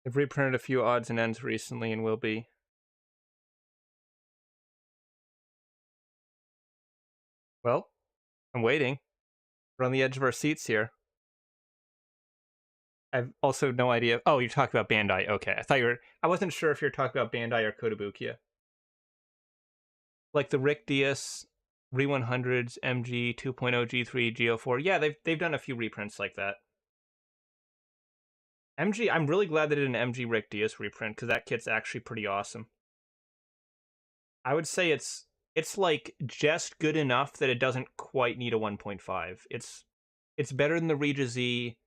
They've reprinted a few odds and ends recently and will be. Well, I'm waiting. We're on the edge of our seats here. I've also no idea. Oh, you're talking about Bandai. Okay, I wasn't sure if you're talking about Bandai or Kotobukiya. Like the Rick Diaz Re 100s, MG 2.0 G3, Go4. Yeah, they've done a few reprints like that. MG, I'm really glad they did an MG Rick Diaz reprint because that kit's actually pretty awesome. I would say it's like just good enough that it doesn't quite need a 1.5. It's better than the Regia Z.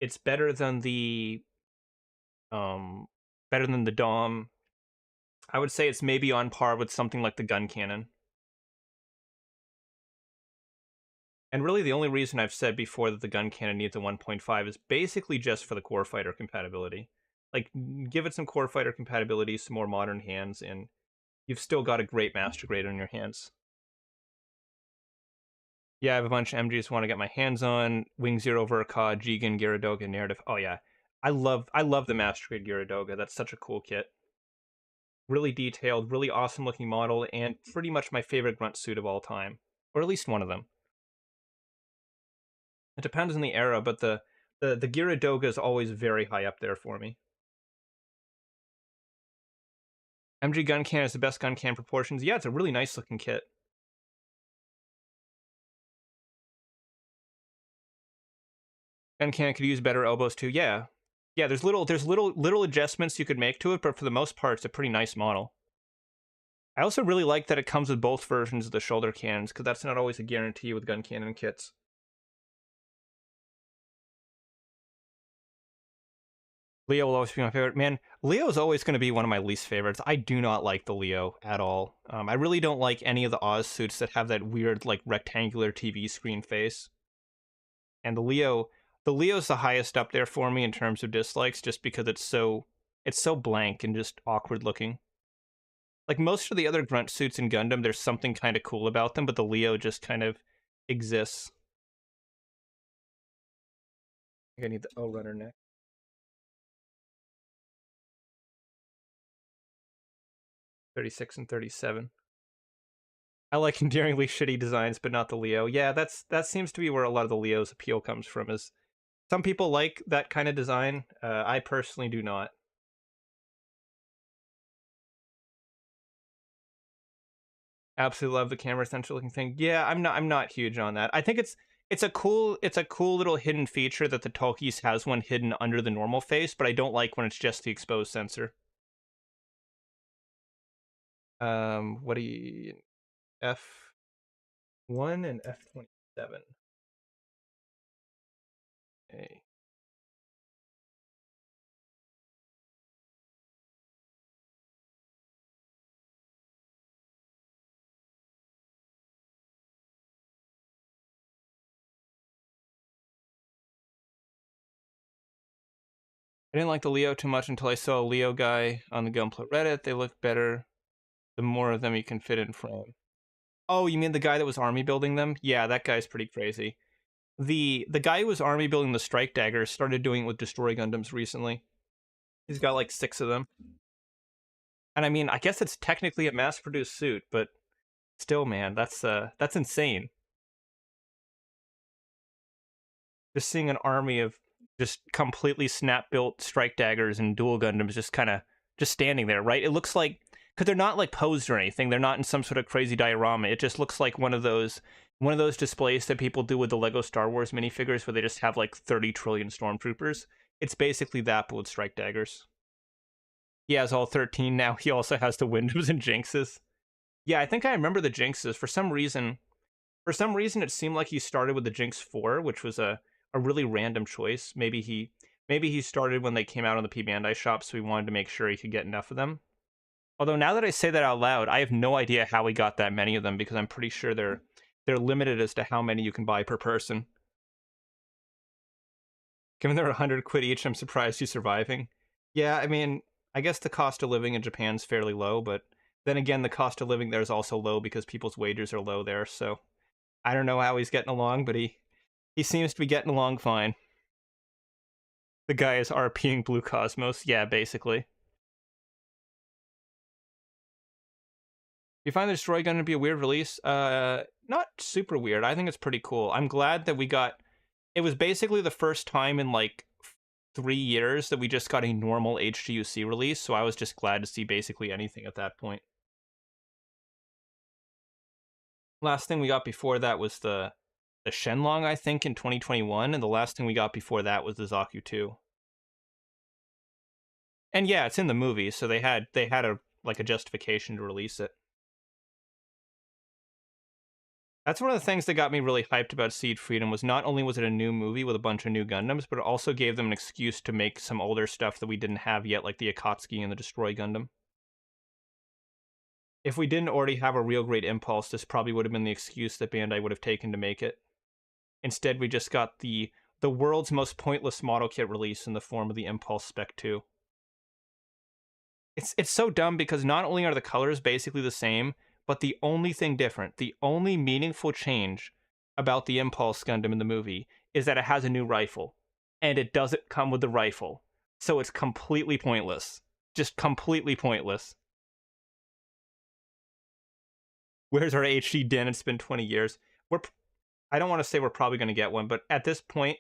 It's better than the Dom. I would say it's maybe on par with something like the gun cannon. And really the only reason I've said before that the gun cannon needs a 1.5 is basically just for the core fighter compatibility. Like, give it some core fighter compatibility, some more modern hands, and you've still got a great master grade on your hands. Yeah, I have a bunch of MGs want to get my hands on. Wing Zero, Verka, Jigen, Gyaradoga, Narrative. Oh yeah. I love the master grade Gyaradoga. That's such a cool kit. Really detailed, really awesome looking model, and pretty much my favorite grunt suit of all time. Or at least one of them. It depends on the era, but the Gyaradoga is always very high up there for me. MG gun can is the best gun can proportions. Yeah, it's a really nice looking kit. Gun can could use better elbows too. Yeah, yeah. There's little adjustments you could make to it, but for the most part, it's a pretty nice model. I also really like that it comes with both versions of the shoulder cannons, because that's not always a guarantee with gun cannon kits. Leo will always be my favorite. Man, Leo is always going to be one of my least favorites. I do not like the Leo at all. I really don't like any of the Oz suits that have that weird, like, rectangular TV screen face. And the Leo's the highest up there for me in terms of dislikes, just because it's so blank and just awkward looking. Like, most of the other grunt suits in Gundam, there's something kind of cool about them, but the Leo just kind of exists. I think I need the O runner next. 36 and 37. I like endearingly shitty designs, but not the Leo. Yeah, that seems to be where a lot of the Leo's appeal comes from. Is some people like that kind of design. I personally do not. Absolutely love the camera essential looking thing. Yeah, I'm not huge on that. I think it's a cool little hidden feature that the Tokis has one hidden under the normal face, but I don't like when it's just the exposed sensor. What do you F1 and F27? Okay. I didn't like the Leo too much until I saw a Leo guy on the Gunpla Reddit. They look better the more of them you can fit in frame. Oh, you mean the guy that was army building them? Yeah, that guy's pretty crazy. The guy who was army building the strike daggers started doing it with Destroy Gundams recently. He's got like 6 of them. And I mean, I guess it's technically a mass-produced suit, but still, man, that's insane. Just seeing an army of just completely snap-built strike daggers and dual Gundams just kind of just standing there, right? It looks like, because they're not like posed or anything, they're not in some sort of crazy diorama. It just looks like one of those displays that people do with the Lego Star Wars minifigures where they just have like 30 trillion stormtroopers. It's basically that, but with strike daggers. He has all 13 now. He also has the Windows and Jinxes. Yeah, I think I remember the Jinxes. For some reason, it seemed like he started with the Jinx 4, which was a really random choice. Maybe he started when they came out on the P Bandai shop, so he wanted to make sure he could get enough of them. Although now that I say that out loud, I have no idea how he got that many of them, because I'm pretty sure they're limited as to how many you can buy per person. Given they're 100 quid each, I'm surprised he's surviving. Yeah, I mean, I guess the cost of living in Japan's fairly low, but then again, the cost of living there is also low because people's wages are low there, so I don't know how he's getting along, but he seems to be getting along fine. The guy is RPing Blue Cosmos. Yeah, basically. You find the Destroy Gun to be a weird release? Not super weird. I think it's pretty cool. I'm glad that we got... It was basically the first time in, like, 3 years that we just got a normal HGUC release, so I was just glad to see basically anything at that point. Last thing we got before that was the Shenlong, I think, in 2021, and the last thing we got before that was the Zaku 2. And yeah, it's in the movie, so they had a justification to release it. That's one of the things that got me really hyped about Seed Freedom, was not only was it a new movie with a bunch of new Gundams, but it also gave them an excuse to make some older stuff that we didn't have yet, like the Akatsuki and the Destroy Gundam. If we didn't already have a real great Impulse, this probably would have been the excuse that Bandai would have taken to make it. Instead, we just got the world's most pointless model kit release in the form of the Impulse Spec 2. It's so dumb because not only are the colors basically the same, but the only thing different, the only meaningful change about the Impulse Gundam in the movie is that it has a new rifle. And it doesn't come with the rifle. So it's completely pointless. Just completely pointless. Where's our HD Din? It's been 20 years. I don't want to say we're probably going to get one, but at this point,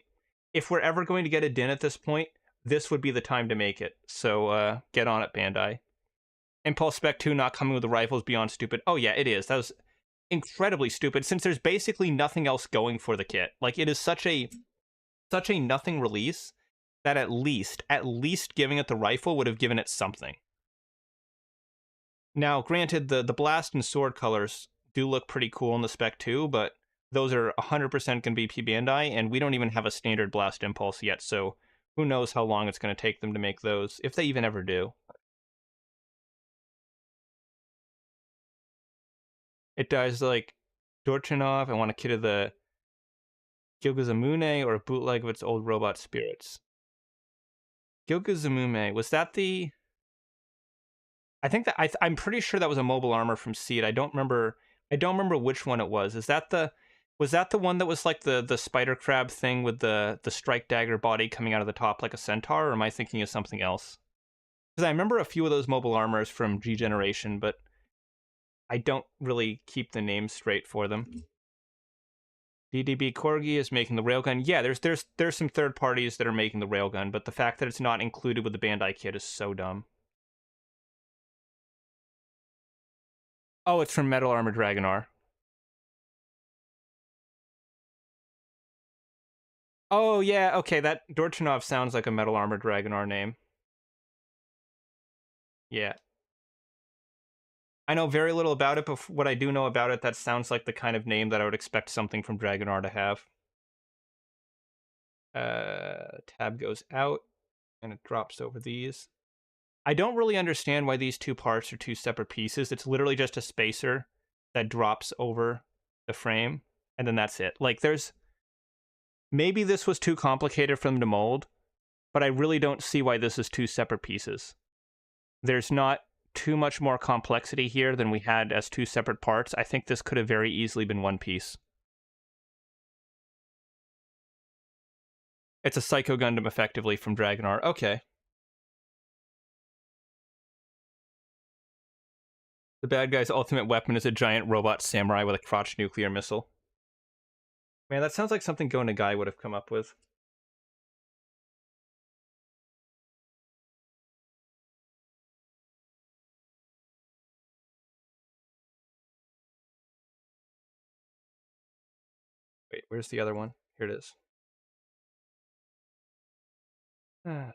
if we're ever going to get a Din at this point, this would be the time to make it. So get on it, Bandai. Impulse Spec 2 not coming with the rifles beyond stupid. Oh yeah, it is. That was incredibly stupid, since there's basically nothing else going for the kit. Like, it is such a nothing release that at least giving it the rifle would have given it something. Now, granted, the blast and sword colors do look pretty cool in the Spec 2, but those are 100% going to be P Bandai, and we don't even have a standard blast impulse yet, so who knows how long it's going to take them to make those, if they even ever do. It dies like Dorchinov. I want a kit of the Gilgazamune or a bootleg of its old robot spirits. Gilgazamume, was that the... I think that I'm pretty sure that was a mobile armor from Seed. I don't remember which one it was. Was that the one that was like the spider crab thing with the strike dagger body coming out of the top like a centaur, or am I thinking of something else? Because I remember a few of those mobile armors from G Generation, but I don't really keep the names straight for them. DDB Corgi is making the railgun. Yeah, there's some third parties that are making the railgun, but the fact that it's not included with the Bandai kit is so dumb. Oh, it's from Metal Armor Dragonar. Oh, yeah, okay, that Dorchinov sounds like a Metal Armor Dragonar name. Yeah. I know very little about it, but what I do know about it, that sounds like the kind of name that I would expect something from Dragonar to have. Tab goes out, and it drops over these. I don't really understand why these two parts are two separate pieces. It's literally just a spacer that drops over the frame, and then that's it. Like, maybe this was too complicated for them to mold, but I really don't see why this is two separate pieces. There's not too much more complexity here than we had as two separate parts. I think this could have very easily been one piece. It's a Psycho Gundam, effectively, from Dragon Art. Okay. The bad guy's ultimate weapon is a giant robot samurai with a crotch nuclear missile. Man, that sounds like something Go Nagai would have come up with. Wait, where's the other one? Here it is.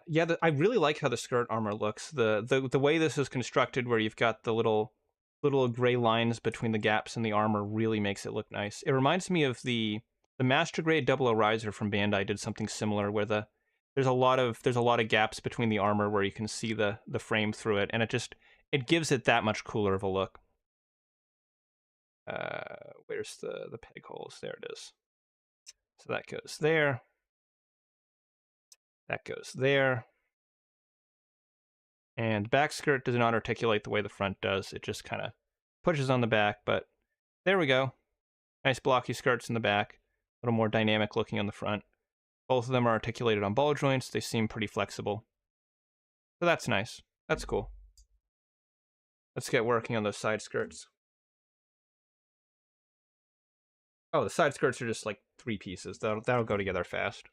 Yeah, I really like how the skirt armor looks. The way this is constructed, where you've got the little gray lines between the gaps in the armor, really makes it look nice. It reminds me of the Master Grade 00 Riser from Bandai did something similar, where there's a lot of gaps between the armor where you can see the frame through it, and it gives it that much cooler of a look. Where's the peg holes? There it is. So that goes there. That goes there. And the back skirt does not articulate the way the front does. It just kind of pushes on the back, but there we go. Nice blocky skirts in the back, a little more dynamic looking on the front. Both of them are articulated on ball joints. They seem pretty flexible. So that's nice. That's cool. Let's get working on those side skirts. Oh, the side skirts are just like 3 pieces. That'll go together fast.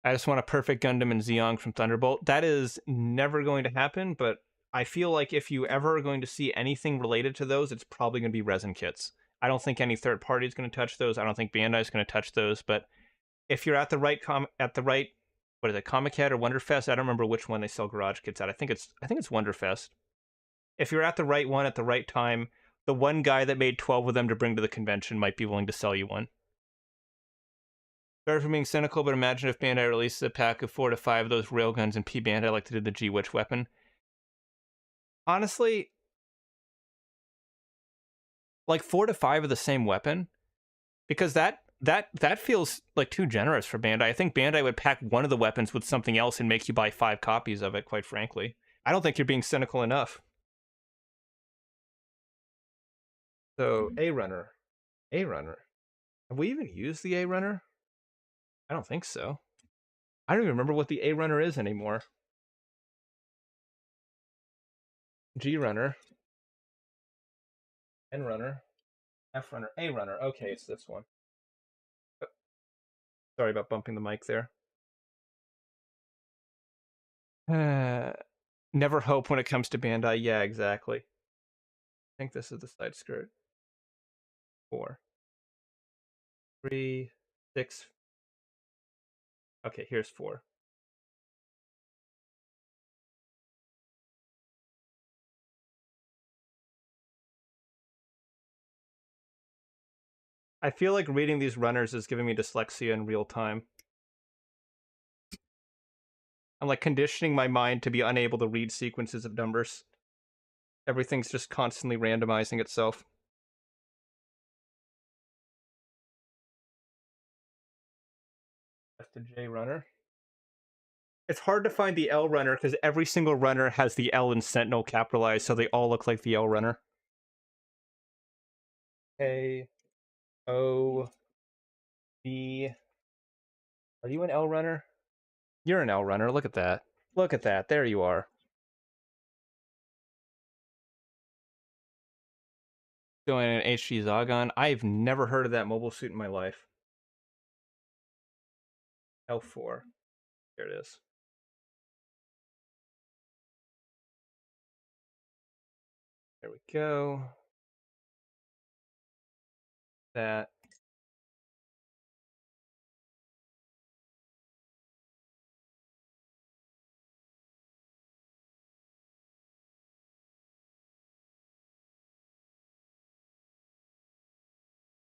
I just want a perfect Gundam and Zeong from Thunderbolt. That is never going to happen, but I feel like if you ever are going to see anything related to those, it's probably going to be resin kits. I don't think any third party is going to touch those. I don't think Bandai is going to touch those. But if you're at the right what is it, Comic-Con or Wonderfest? I don't remember which one they sell garage kits at. I think it's Wonderfest. If you're at the right one at the right time, the one guy that made 12 of them to bring to the convention might be willing to sell you one. Sorry for being cynical, but imagine if Bandai releases a pack of 4 to 5 of those railguns and P Bandai like they did the G-Witch weapon. Honestly, like 4 to 5 of the same weapon, because that feels like too generous for Bandai. I think Bandai would pack one of the weapons with something else and make you buy 5 copies of it, quite frankly. I don't think you're being cynical enough. So, A-Runner. A-Runner. Have we even used the A-Runner? I don't think so. I don't even remember what the A-Runner is anymore. G-Runner. N-Runner. F-Runner. A-Runner. Okay, it's this one. Oh, sorry about bumping the mic there. Never hope when it comes to Bandai. Yeah, exactly. I think this is the side skirt. 4. 3, 6. Okay, here's 4. I feel like reading these runners is giving me dyslexia in real time. I'm like conditioning my mind to be unable to read sequences of numbers. Everything's just constantly randomizing itself. That's the J runner. It's hard to find the L runner because every single runner has the L in Sentinel capitalized, so they all look like the L runner. A, O, B. Are you an L runner? You're an L runner. Look at that. Look at that. There you are. Going in an HG Zagon. I've never heard of that mobile suit in my life. L4. There it is. There we go. That.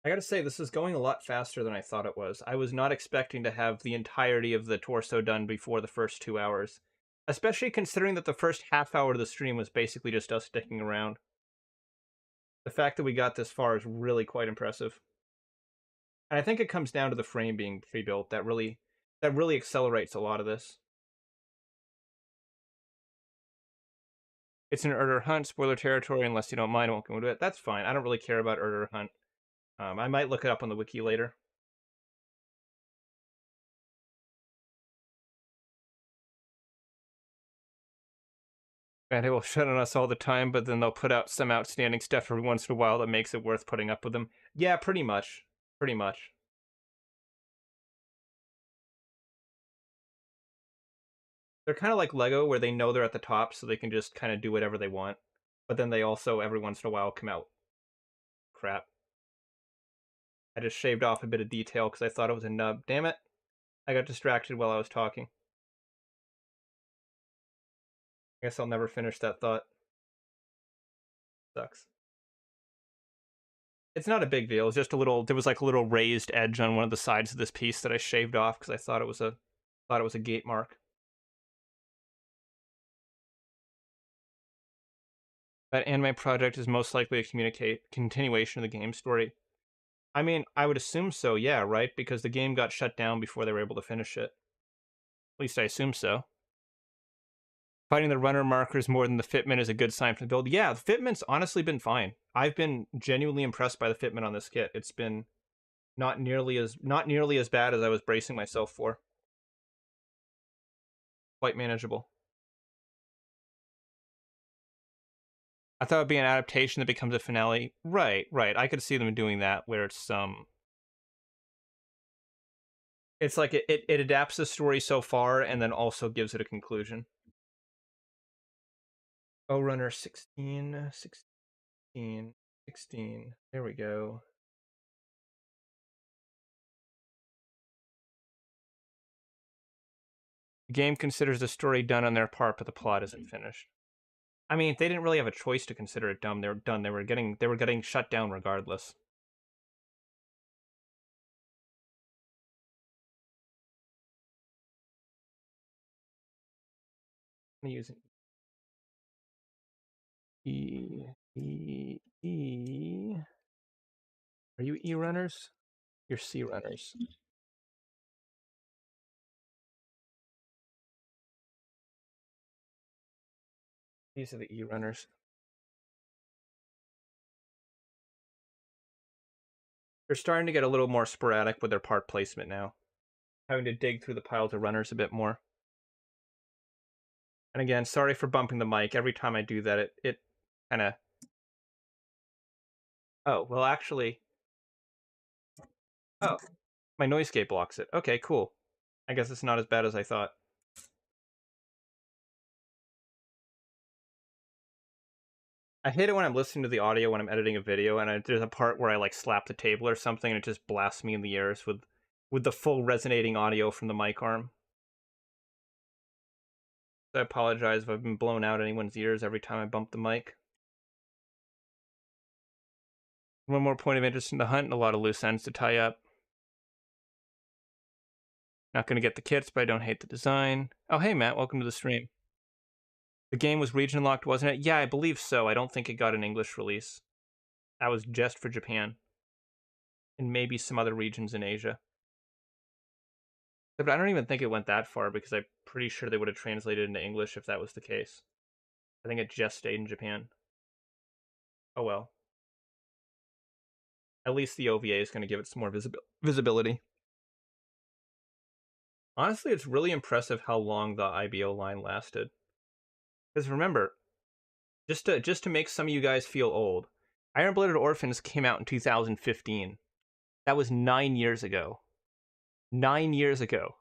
I gotta say, this is going a lot faster than I thought it was. I was not expecting to have the entirety of the torso done before the first 2 hours. Especially considering that the first half hour of the stream was basically just us sticking around. The fact that we got this far is really quite impressive. And I think it comes down to the frame being pre-built. That really That really accelerates a lot of this. It's an Urder Hunt, spoiler territory, unless you don't mind, I won't go into it. That's fine. I don't really care about Urder Hunt. I might look it up on the wiki later. And they will shut on us all the time, but then they'll put out some outstanding stuff every once in a while that makes it worth putting up with them. Yeah, pretty much. Pretty much. They're kind of like Lego, where they know they're at the top, so they can just kind of do whatever they want. But then they also, every once in a while, come out. Crap. I just shaved off a bit of detail because I thought it was a nub. Damn it. I got distracted while I was talking. I guess I'll never finish that thought. Sucks. It's not a big deal. It's just a little. There was like a little raised edge on one of the sides of this piece that I shaved off because I thought it was a gate mark. That anime project is most likely a continuation of the game story. I mean, I would assume so, yeah, right? Because the game got shut down before they were able to finish it. At least I assume so. Finding the runner markers more than the fitment is a good sign for the build. Yeah, the fitment's honestly been fine. I've been genuinely impressed by the fitment on this kit. It's been not nearly as bad as I was bracing myself for. Quite manageable. I thought it'd be an adaptation that becomes a finale. Right. I could see them doing that where it's like it adapts the story so far and then also gives it a conclusion. Oh, runner 16, 16, 16. There we go. The game considers the story done on their part, but the plot isn't finished. I mean, they didn't really have a choice to consider it done. They were done. They were getting shut down regardless. I'm using E. Are you E runners? You're C runners. These are the E runners. They're starting to get a little more sporadic with their part placement now. Having to dig through the piles of runners a bit more. And again, sorry for bumping the mic. Every time I do that, it kind of... Oh, well, actually... Oh, my noise gate blocks it. Okay, cool. I guess it's not as bad as I thought. I hate it when I'm listening to the audio when I'm editing a video, and there's a part where I like slap the table or something, and it just blasts me in the ears with the full resonating audio from the mic arm. I apologize if I've been blown out anyone's ears every time I bump the mic. One more point of interest in the hunt and a lot of loose ends to tie up. Not going to get the kits, but I don't hate the design. Oh, hey, Matt, welcome to the stream. The game was region locked, wasn't it? Yeah, I believe so. I don't think it got an English release. That was just for Japan. And maybe some other regions in Asia. But I don't even think it went that far because I'm pretty sure they would have translated into English if that was the case. I think it just stayed in Japan. Oh well. At least the OVA is going to give it some more visibility. Honestly, it's really impressive how long the IBO line lasted. Because remember, just to make some of you guys feel old, Iron Blooded Orphans came out in 2015. That was 9 years ago. 9 years ago.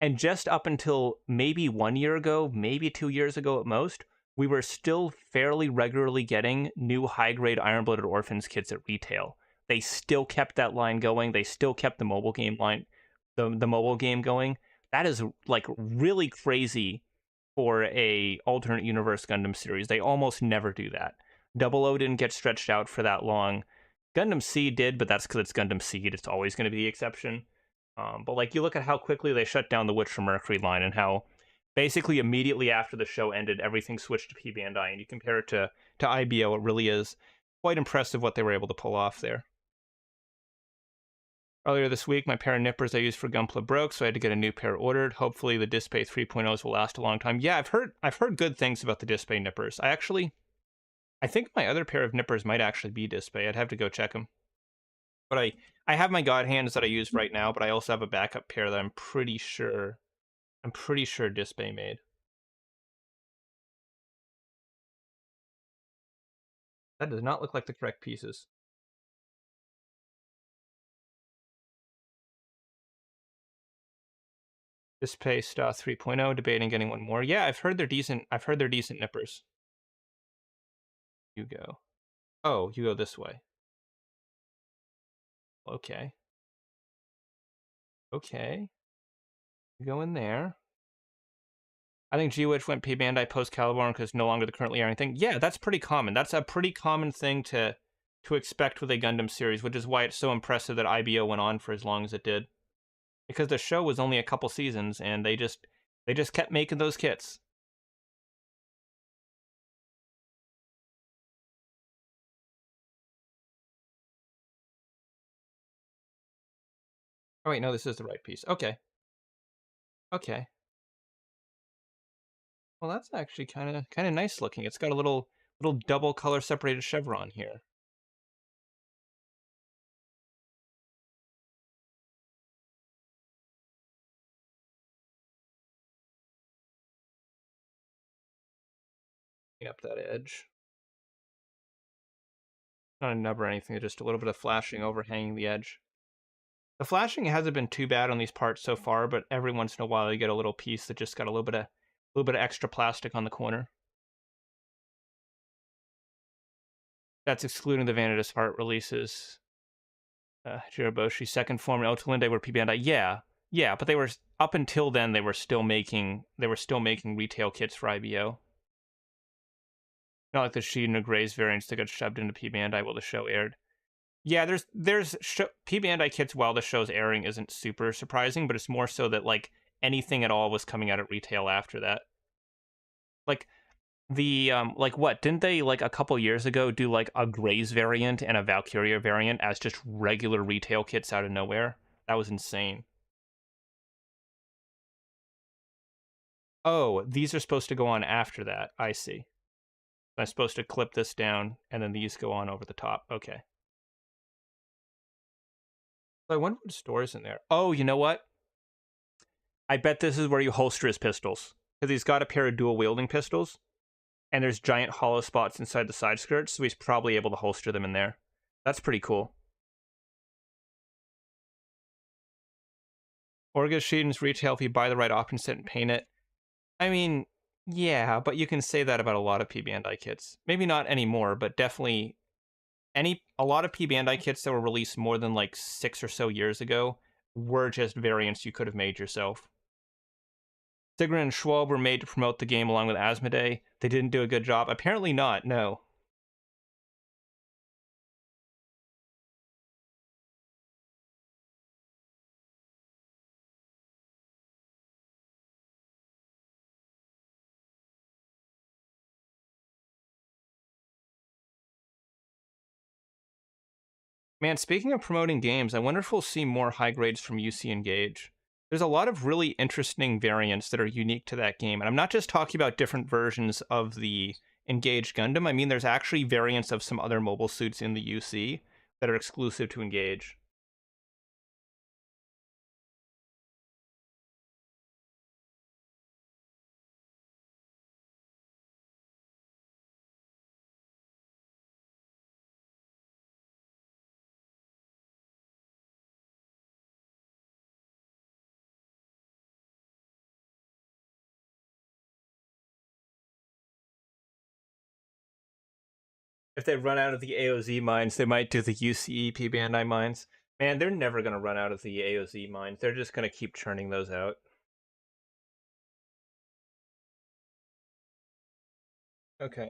And just up until maybe 1 year ago, maybe 2 years ago at most, we were still fairly regularly getting new high-grade Iron Blooded Orphans kits at retail. They still kept that line going. They still kept the mobile game line, the mobile game going. That is like really crazy for a alternate universe Gundam series. They almost never do that. Double O didn't get stretched out for that long. Gundam Seed did, but that's because it's Gundam Seed. It's always going to be the exception. But like you look at how quickly they shut down the Witch from Mercury line and how basically immediately after the show ended, everything switched to P Bandai, and you compare it to IBO, it really is quite impressive what they were able to pull off there. Earlier this week, my pair of nippers I used for Gunpla broke, so I had to get a new pair ordered. Hopefully the Display 3.0s will last a long time. Yeah, I've heard good things about the Display nippers. I think my other pair of nippers might actually be Display. I'd have to go check them. But I have my God hands that I use right now, but I also have a backup pair that I'm pretty sure Display made. That does not look like the correct pieces. Display 3.0, debating getting one more. Yeah, I've heard they're decent. I've heard they're decent nippers. You go. Oh, you go this way. Okay. Okay. You go in there. I think G-Witch went P Bandai post Caliborn because no longer the currently airing thing. Yeah, that's pretty common. That's a pretty common thing to expect with a Gundam series, which is why it's so impressive that IBO went on for as long as it did. Because the show was only a couple seasons, and they just kept making those kits. Oh wait, no, this is the right piece. Okay. Okay. Well, that's actually kind of nice looking. It's got a little double color separated chevron here. Clean up that edge. Not a nub or anything, just a little bit of flashing overhanging the edge. The flashing hasn't been too bad on these parts so far, but every once in a while you get a little piece that just got a little bit of extra plastic on the corner. That's excluding the Vanitas Heart releases. Jiraboshi second form and Otalinde were P Bandai. Yeah, but they were up until then they were still making retail kits for IBO. Not like the Sheet and Grays variants that got shoved into P Bandai while the show aired. Yeah, P Bandai kits while the show's airing isn't super surprising, but it's more so that like anything at all was coming out at retail after that. Like the like what didn't they like a couple years ago do like a Grays variant and a Valkyria variant as just regular retail kits out of nowhere? That was insane. Oh, these are supposed to go on after that. I see. I'm supposed to clip this down and then these go on over the top. Okay. I wonder what stores in there. Oh, you know what? I bet this is where you holster his pistols. Because he's got a pair of dual wielding pistols, and there's giant hollow spots inside the side skirts, so he's probably able to holster them in there. That's pretty cool. Orga Sheetan's retail if you buy the right option set and paint it. I mean, yeah, but you can say that about a lot of P Bandai kits. Maybe not anymore, but definitely a lot of P Bandai kits that were released more than like 6 or so years ago were just variants you could have made yourself. Sigrid and Schwab were made to promote the game along with Asmodee. They didn't do a good job. Apparently not, no. Man, speaking of promoting games, I wonder if we'll see more high grades from UC Engage. There's a lot of really interesting variants that are unique to that game, and I'm not just talking about different versions of the Engage Gundam. I mean, there's actually variants of some other mobile suits in the UC that are exclusive to Engage. If they run out of the AOZ mines, they might do the UCE P Bandai mines. Man, they're never going to run out of the AOZ mines. They're just going to keep churning those out. Okay.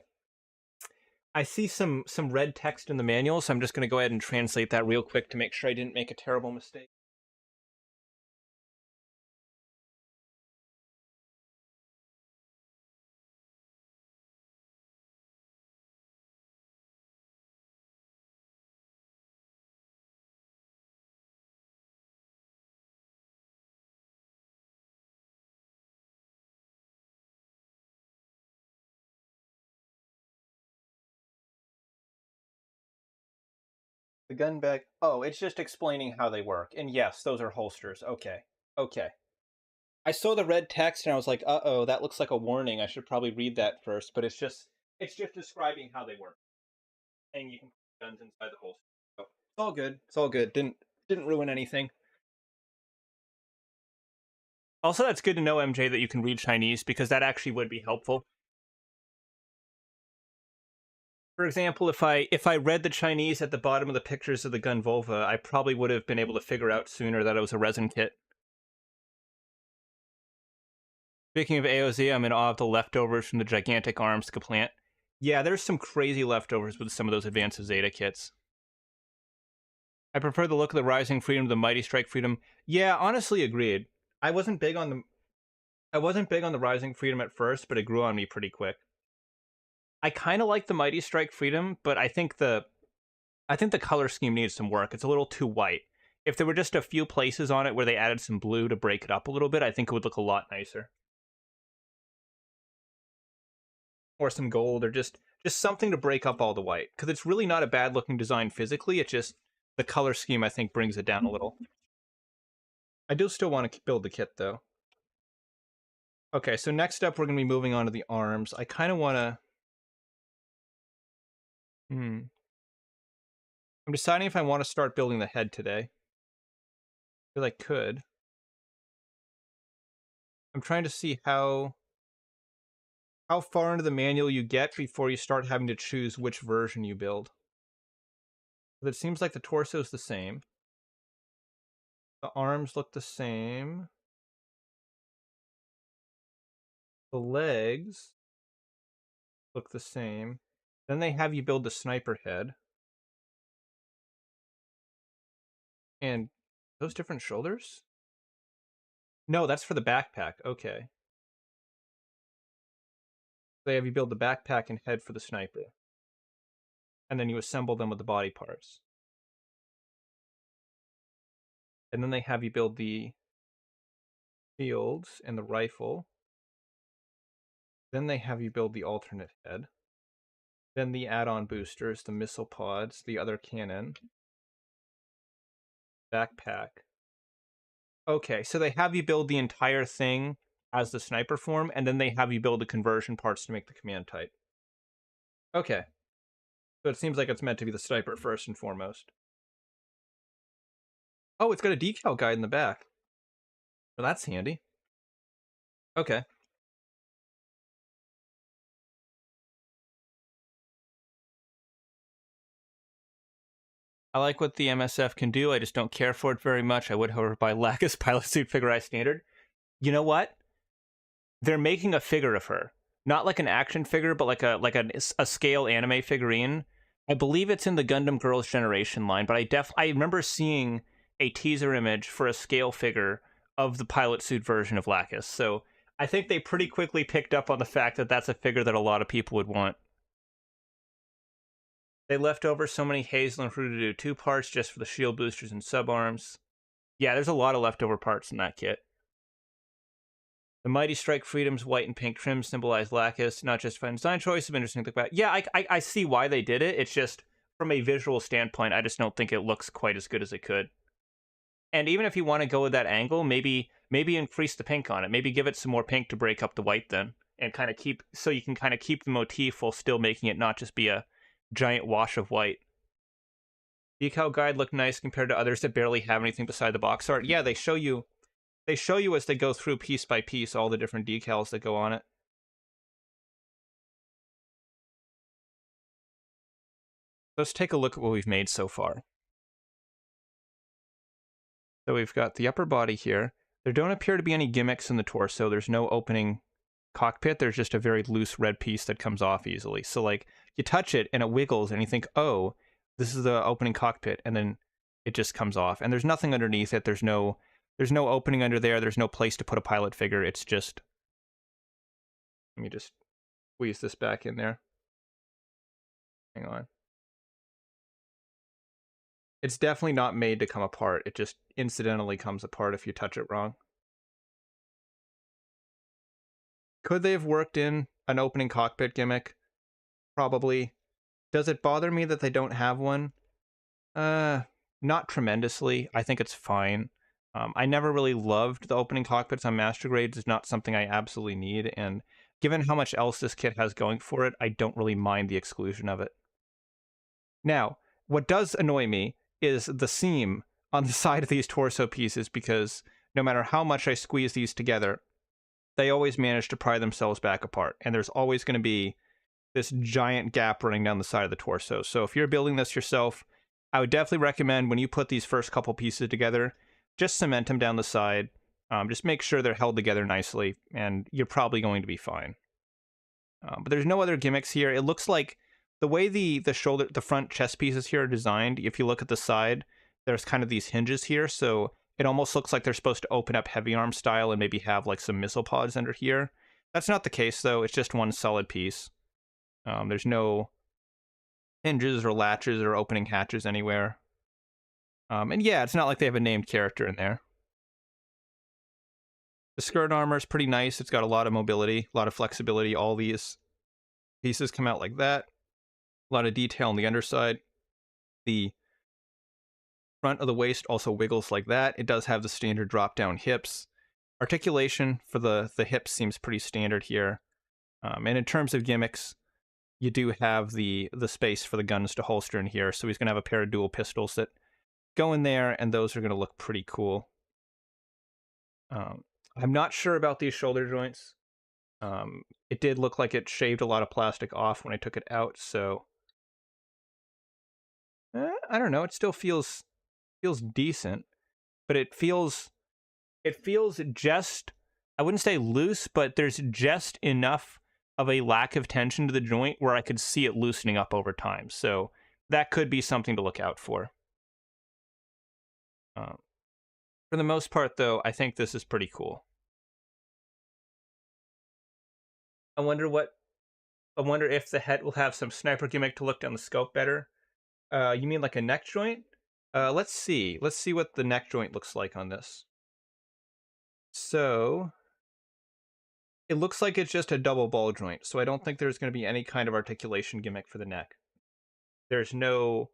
I see some red text in the manual, so I'm just going to go ahead and translate that real quick to make sure I didn't make a terrible mistake. gun bag. Oh, it's just explaining how they work. And yes, those are holsters. Okay. Okay. I saw the red text and I was like, "Uh-oh, that looks like a warning. I should probably read that first." But it's just describing how they work. And you can put guns inside the holster. So, it's all good. It's all good. Didn't ruin anything. Also, that's good to know, MJ, that you can read Chinese because that actually would be helpful. For example, if I read the Chinese at the bottom of the pictures of the gun vulva, I probably would have been able to figure out sooner that it was a resin kit. Speaking of AOZ, I'm in awe of the leftovers from the gigantic arms plant. Yeah, there's some crazy leftovers with some of those Advanced Zeta kits. I prefer the look of the Rising Freedom to the Mighty Strike Freedom. Yeah, honestly, agreed. I wasn't big on the Rising Freedom at first, but it grew on me pretty quick. I kind of like the Mighty Strike Freedom, but I think the color scheme needs some work. It's a little too white. If there were just a few places on it where they added some blue to break it up a little bit, I think it would look a lot nicer. Or some gold, or just something to break up all the white. Because it's really not a bad looking design physically, it just, the color scheme I think brings it down a little. I do still want to build the kit though. Okay, so next up we're going to be moving on to the arms. I kind of want to... I'm deciding if I want to start building the head today. I feel I could. I'm trying to see how far into the manual you get before you start having to choose which version you build. But it seems like the torso is the same. The arms look the same. The legs look the same. Then they have you build the sniper head. And those different shoulders? No, that's for the backpack. Okay. They have you build the backpack and head for the sniper. And then you assemble them with the body parts. And then they have you build the shields and the rifle. Then they have you build the alternate head. Then the add-on boosters, the missile pods, the other cannon. Backpack. Okay, so they have you build the entire thing as the sniper form, and then they have you build the conversion parts to make the command type. Okay. So it seems like it's meant to be the sniper first and foremost. Oh, it's got a decal guide in the back. Well, that's handy. Okay. I like what the MSF can do, I just don't care for it very much. I would, however, buy Lacus Pilot Suit Figure Eye Standard. You know what? They're making a figure of her. Not like an action figure, but like a scale anime figurine. I believe it's in the Gundam Girls Generation line, but I remember seeing a teaser image for a scale figure of the pilot suit version of Lacus. So I think they pretty quickly picked up on the fact that that's a figure that a lot of people would want. They left over so many Hazel and Fruit 2 parts just for the shield boosters and subarms. Yeah, there's a lot of leftover parts in that kit. The Mighty Strike Freedom's white and pink trim symbolize Lacus, not just fun design choice, but interesting to think about. Yeah, I see why they did it. It's just, from a visual standpoint, I just don't think it looks quite as good as it could. And even if you want to go with that angle, maybe increase the pink on it. Maybe give it some more pink to break up the white then. And kind of so you can kind of keep the motif while still making it not just be a giant wash of white. Decal guide look nice compared to others that barely have anything beside the box art. Yeah, they show you as they go through piece by piece all the different decals that go on it. Let's take a look at what we've made so far. So we've got the upper body here. There don't appear to be any gimmicks in the torso. There's no opening cockpit. There's just a very loose red piece that comes off easily. So like you touch it and it wiggles and you think, oh, this is the opening cockpit, and then it just comes off. And there's nothing underneath it. There's no opening under there. There's no place to put a pilot figure. It's just... Let me just squeeze this back in there. Hang on. It's definitely not made to come apart. It just incidentally comes apart if you touch it wrong. Could they have worked in an opening cockpit gimmick? Probably. Does it bother me that they don't have one? Not tremendously. I think it's fine. I never really loved the opening cockpits on Master Grades. It's not something I absolutely need, and given how much else this kit has going for it, I don't really mind the exclusion of it. Now, what does annoy me is the seam on the side of these torso pieces, because no matter how much I squeeze these together, they always manage to pry themselves back apart, and there's always going to be this giant gap running down the side of the torso. So if you're building this yourself, I would definitely recommend when you put these first couple pieces together, just cement them down the side. Just make sure they're held together nicely, and you're probably going to be fine. But there's no other gimmicks here. It looks like the way the front chest pieces here are designed, if you look at the side, there's kind of these hinges here, so it almost looks like they're supposed to open up heavy arm style and maybe have like some missile pods under here. That's not the case, though. It's just one solid piece. There's no hinges or latches or opening hatches anywhere. And yeah, it's not like they have a named character in there. The skirt armor is pretty nice. It's got a lot of mobility, a lot of flexibility. All these pieces come out like that. A lot of detail on the underside. The front of the waist also wiggles like that. It does have the standard drop-down hips. Articulation for the hips seems pretty standard here. And in terms of gimmicks, you do have the space for the guns to holster in here, so he's going to have a pair of dual pistols that go in there, and those are going to look pretty cool. I'm not sure about these shoulder joints. It did look like it shaved a lot of plastic off when I took it out, so I don't know. It still feels decent, but it feels just, I wouldn't say loose, but there's just enough of a lack of tension to the joint where I could see it loosening up over time. So that could be something to look out for. For the most part, though, I think this is pretty cool. I wonder if the head will have some sniper gimmick to look down the scope better. You mean like a neck joint? Let's see. Let's see what the neck joint looks like on this. So it looks like it's just a double ball joint, so I don't think there's going to be any kind of articulation gimmick for the neck. There's no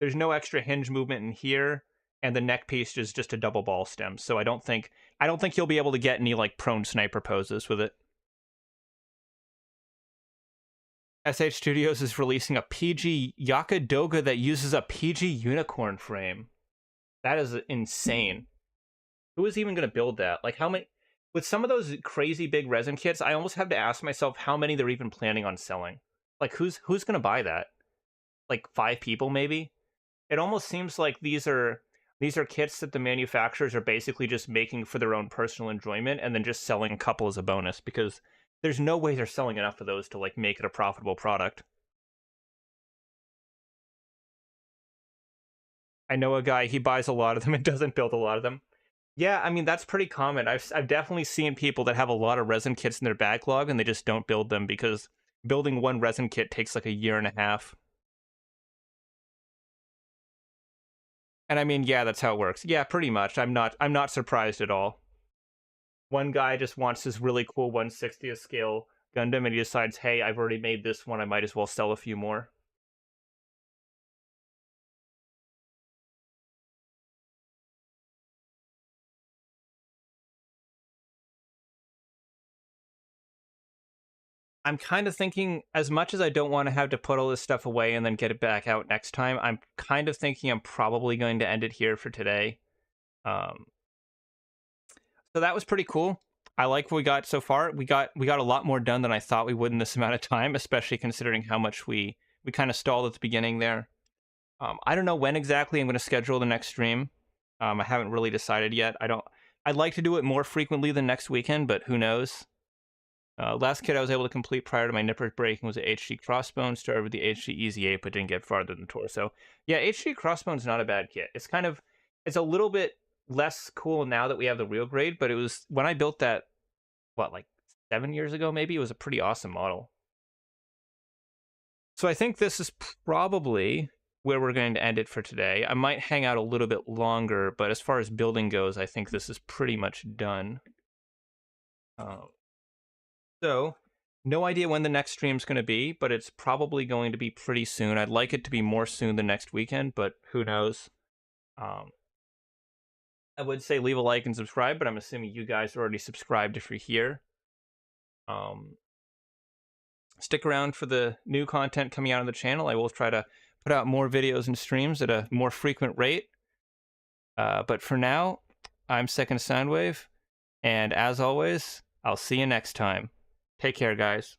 extra hinge movement in here, and the neck piece is just a double ball stem. So I don't think you'll be able to get any like prone sniper poses with it. SH Studios is releasing a PG Yakadoga that uses a PG unicorn frame. That is insane. Who is even going to build that? Like, how many? With some of those crazy big resin kits, I almost have to ask myself how many they're even planning on selling. Like, who's going to buy that? Like 5 people, maybe? It almost seems like these are kits that the manufacturers are basically just making for their own personal enjoyment and then just selling a couple as a bonus, because there's no way they're selling enough of those to like make it a profitable product. I know a guy, he buys a lot of them and doesn't build a lot of them. Yeah, I mean, that's pretty common. I've definitely seen people that have a lot of resin kits in their backlog and they just don't build them because building one resin kit takes like a year and a half. And I mean, yeah, that's how it works. Yeah, pretty much. I'm not surprised at all. One guy just wants this really cool 1/60th scale Gundam and he decides, hey, I've already made this one, I might as well sell a few more. I'm kind of thinking, as much as I don't want to have to put all this stuff away and then get it back out next time, I'm kind of thinking I'm probably going to end it here for today. So that was pretty cool. I like what we got so far. We got a lot more done than I thought we would in this amount of time, especially considering how much we kind of stalled at the beginning there. I don't know when exactly I'm going to schedule the next stream. I haven't really decided yet. I'd like to do it more frequently than next weekend, but who knows? Last kit I was able to complete prior to my nippers breaking was a HD Crossbone. Started with the HD Easy 8, but didn't get farther than torso. Yeah, HD Crossbone's not a bad kit. It's a little bit less cool now that we have the real grade, but it was, when I built that, like 7 years ago maybe, it was a pretty awesome model. So I think this is probably where we're going to end it for today. I might hang out a little bit longer, but as far as building goes, I think this is pretty much done. So No idea when the next stream's going to be, but it's probably going to be pretty soon. I'd like it to be more soon than next weekend, but who knows? Um, I would say leave a like and subscribe, but I'm assuming you guys are already subscribed if you're here. Um, Stick around for the new content coming out on the channel. I will try to put out more videos and streams at a more frequent rate. But for now, I'm Second Soundwave, and as always, I'll see you next time. Take care, guys.